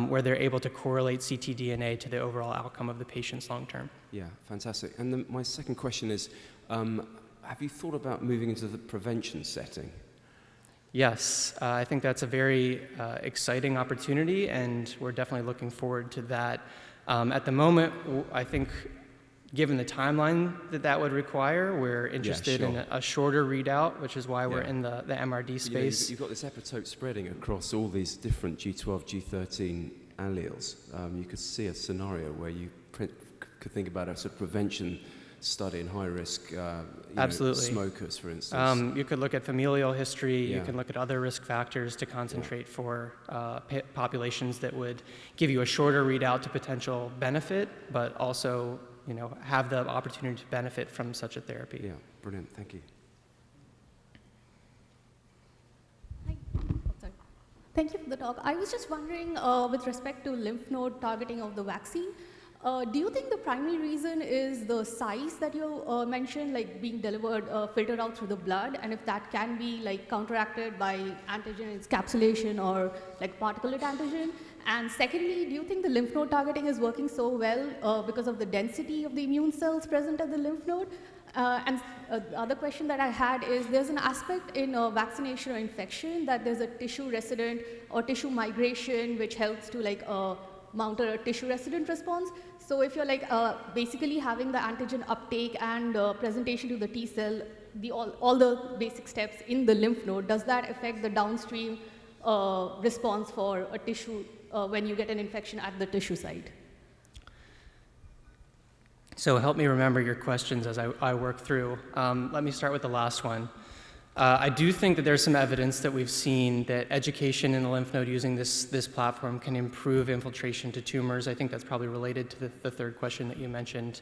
where they're able to correlate ctDNA to the overall outcome of the patients long term. Yeah, fantastic. And then my second question is, have you thought about moving into the prevention setting? Yes, I think that's a very exciting opportunity, and we're definitely looking forward to that. At the moment, I think, given the timeline that would require, we're interested in a shorter readout, which is why we're in the MRD space. You've got this epitope spreading across all these different G12, G13 alleles. You could see a scenario where you could think about a sort of prevention study in high-risk Absolutely. Smokers, for instance. You could look at familial history. You can look at other risk factors to concentrate for populations that would give you a shorter readout to potential benefit, but also have the opportunity to benefit from such a therapy. Yeah, brilliant. Thank you. Thank you for the talk. I was just wondering, with respect to lymph node targeting of the vaccine, do you think the primary reason is the size that you mentioned, like being delivered, filtered out through the blood, and if that can be like counteracted by antigen encapsulation or like particulate antigen? And secondly, do you think the lymph node targeting is working so well because of the density of the immune cells present at the lymph node? And the other question that I had is, there's an aspect in vaccination or infection that there's a tissue resident or tissue migration which helps to like mount a tissue resident response. So if you're like basically having the antigen uptake and presentation to the T cell, all the basic steps in the lymph node, does that affect the downstream response for a tissue when you get an infection at the tissue site? So help me remember your questions as I work through. Let me start with the last one. I do think that there's some evidence that we've seen that education in the lymph node using this platform can improve infiltration to tumors. I think that's probably related to the third question that you mentioned.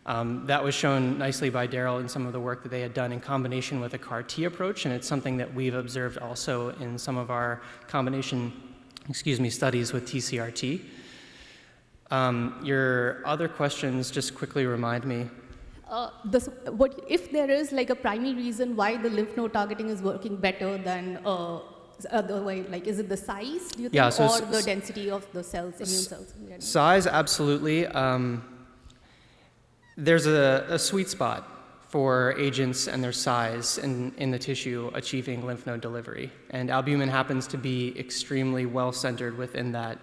That was shown nicely by Daryl in some of the work that they had done in combination with a CAR T approach, and it's something that we've observed also in some of our combination, studies with TCR-T. Your other questions, just quickly remind me. What if there is like a primary reason why the lymph node targeting is working better than other way? Like, is it the size, do you think, or the density of the cells, immune cells? Size, absolutely. There's a sweet spot for agents and their size in the tissue achieving lymph node delivery, and albumin happens to be extremely well centered within that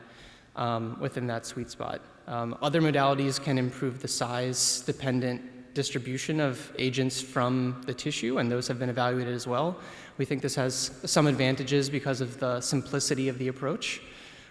sweet spot. Other modalities can improve the size-dependent distribution of agents from the tissue, and those have been evaluated as well. We think this has some advantages because of the simplicity of the approach.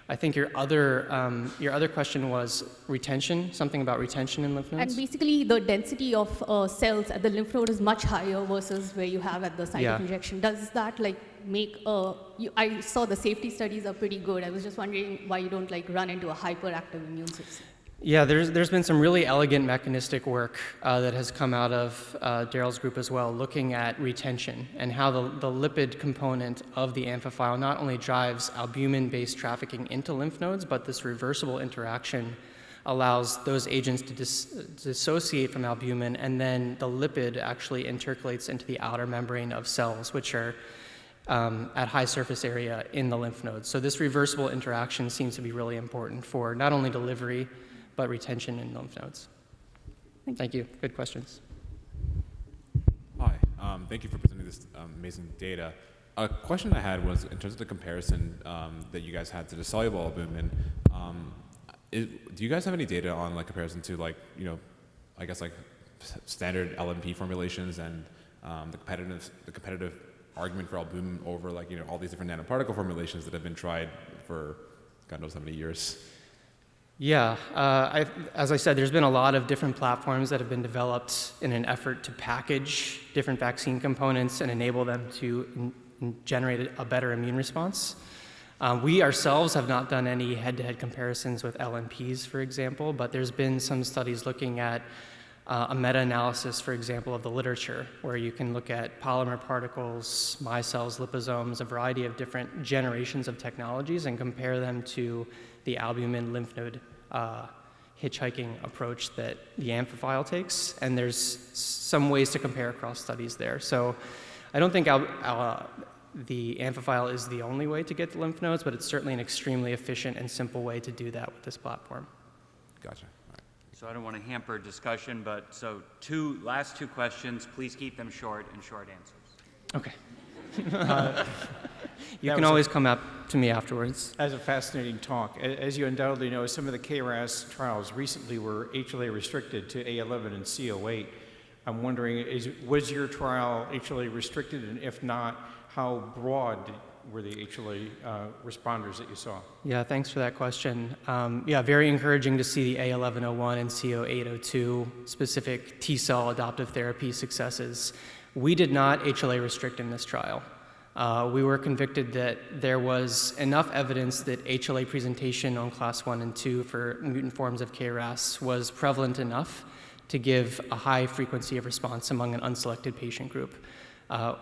I think your other question was retention, something about retention in lymph nodes? And basically the density of cells at the lymph node is much higher versus where you have at the site of injection. Does that like make, I saw the safety studies are pretty good. I was just wondering why you don't like run into a hyperactive immune system. Yeah, there's been some really elegant mechanistic work that has come out of Daryl's group as well, looking at retention and how the lipid component of the amphiphile not only drives albumin-based trafficking into lymph nodes, but this reversible interaction allows those agents to dissociate from albumin, and then the lipid actually intercalates into the outer membrane of cells, which are at high surface area in the lymph nodes. So this reversible interaction seems to be really important for not only delivery, but retention in lymph nodes. Thank you. Good questions. Hi. Thank you for presenting this amazing data. A question I had was in terms of the comparison that you guys had to the soluble albumin. Do you guys have any data on like comparison to like I guess like standard LNP formulations and the competitive argument for albumin over like all these different nanoparticle formulations that have been tried for God knows how many years? Yeah, as I said, there's been a lot of different platforms that have been developed in an effort to package different vaccine components and enable them to generate a better immune response. We ourselves have not done any head-to-head comparisons with LNPs, for example, but there's been some studies looking at a meta-analysis, for example, of the literature, where you can look at polymer particles, micelles, liposomes, a variety of different generations of technologies and compare them to the albumin lymph node hitchhiking approach that the amphiphile takes, and there's some ways to compare across studies there. So I don't think the amphiphile is the only way to get to lymph nodes, but it's certainly an extremely efficient and simple way to do that with this platform. Gotcha. So I don't want to hamper discussion, but so last two questions, please keep them short and short answers. Okay. You can always come up to me afterwards. That was a fascinating talk. As you undoubtedly know, some of the KRAS trials recently were HLA restricted to A11 and CO8. I'm wondering, was your trial HLA restricted, and if not, how broad were the HLA responders that you saw? Yeah, thanks for that question. Yeah, very encouraging to see the A1101 and CO802 specific T-cell adoptive therapy successes. We did not HLA restrict in this trial. We were convicted that there was enough evidence that HLA presentation on class 1 and 2 for mutant forms of KRAS was prevalent enough to give a high frequency of response among an unselected patient group.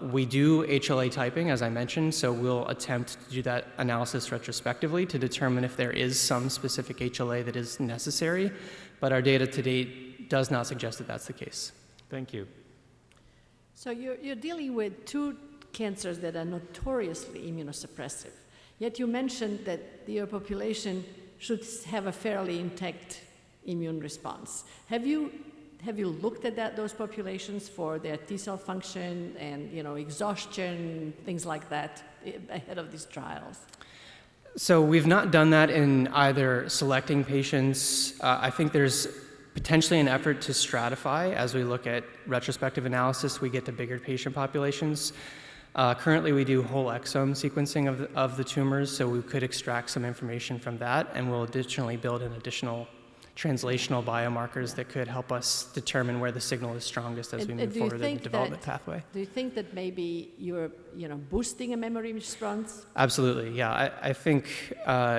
We do HLA typing, as I mentioned, so we'll attempt to do that analysis retrospectively to determine if there is some specific HLA that is necessary, but our data to date does not suggest that that's the case. Thank you. So you're dealing with two cancers that are notoriously immunosuppressive, yet you mentioned that your population should have a fairly intact immune response. Have you looked at those populations for their T-cell function and exhaustion, things like that, ahead of these trials? So we've not done that in either selecting patients. I think there's potentially an effort to stratify. As we look at retrospective analysis, we get to bigger patient populations. Currently, we do whole exome sequencing of the tumors, so we could extract some information from that, and we'll additionally build in additional translational biomarkers that could help us determine where the signal is strongest as we move forward in the development pathway. Do you think that maybe you're boosting a memory response? Absolutely, yeah. I think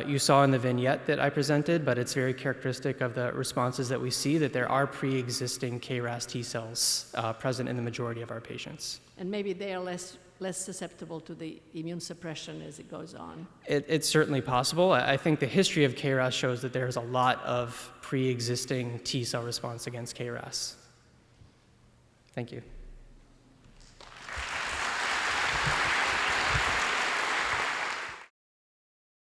you saw in the vignette that I presented, but it's very characteristic of the responses that we see that there are pre-existing KRAS T cells present in the majority of our patients. And maybe they are less susceptible to the immune suppression as it goes on. It's certainly possible. I think the history of KRAS shows that there's a lot of pre-existing T cell response against KRAS. Thank you.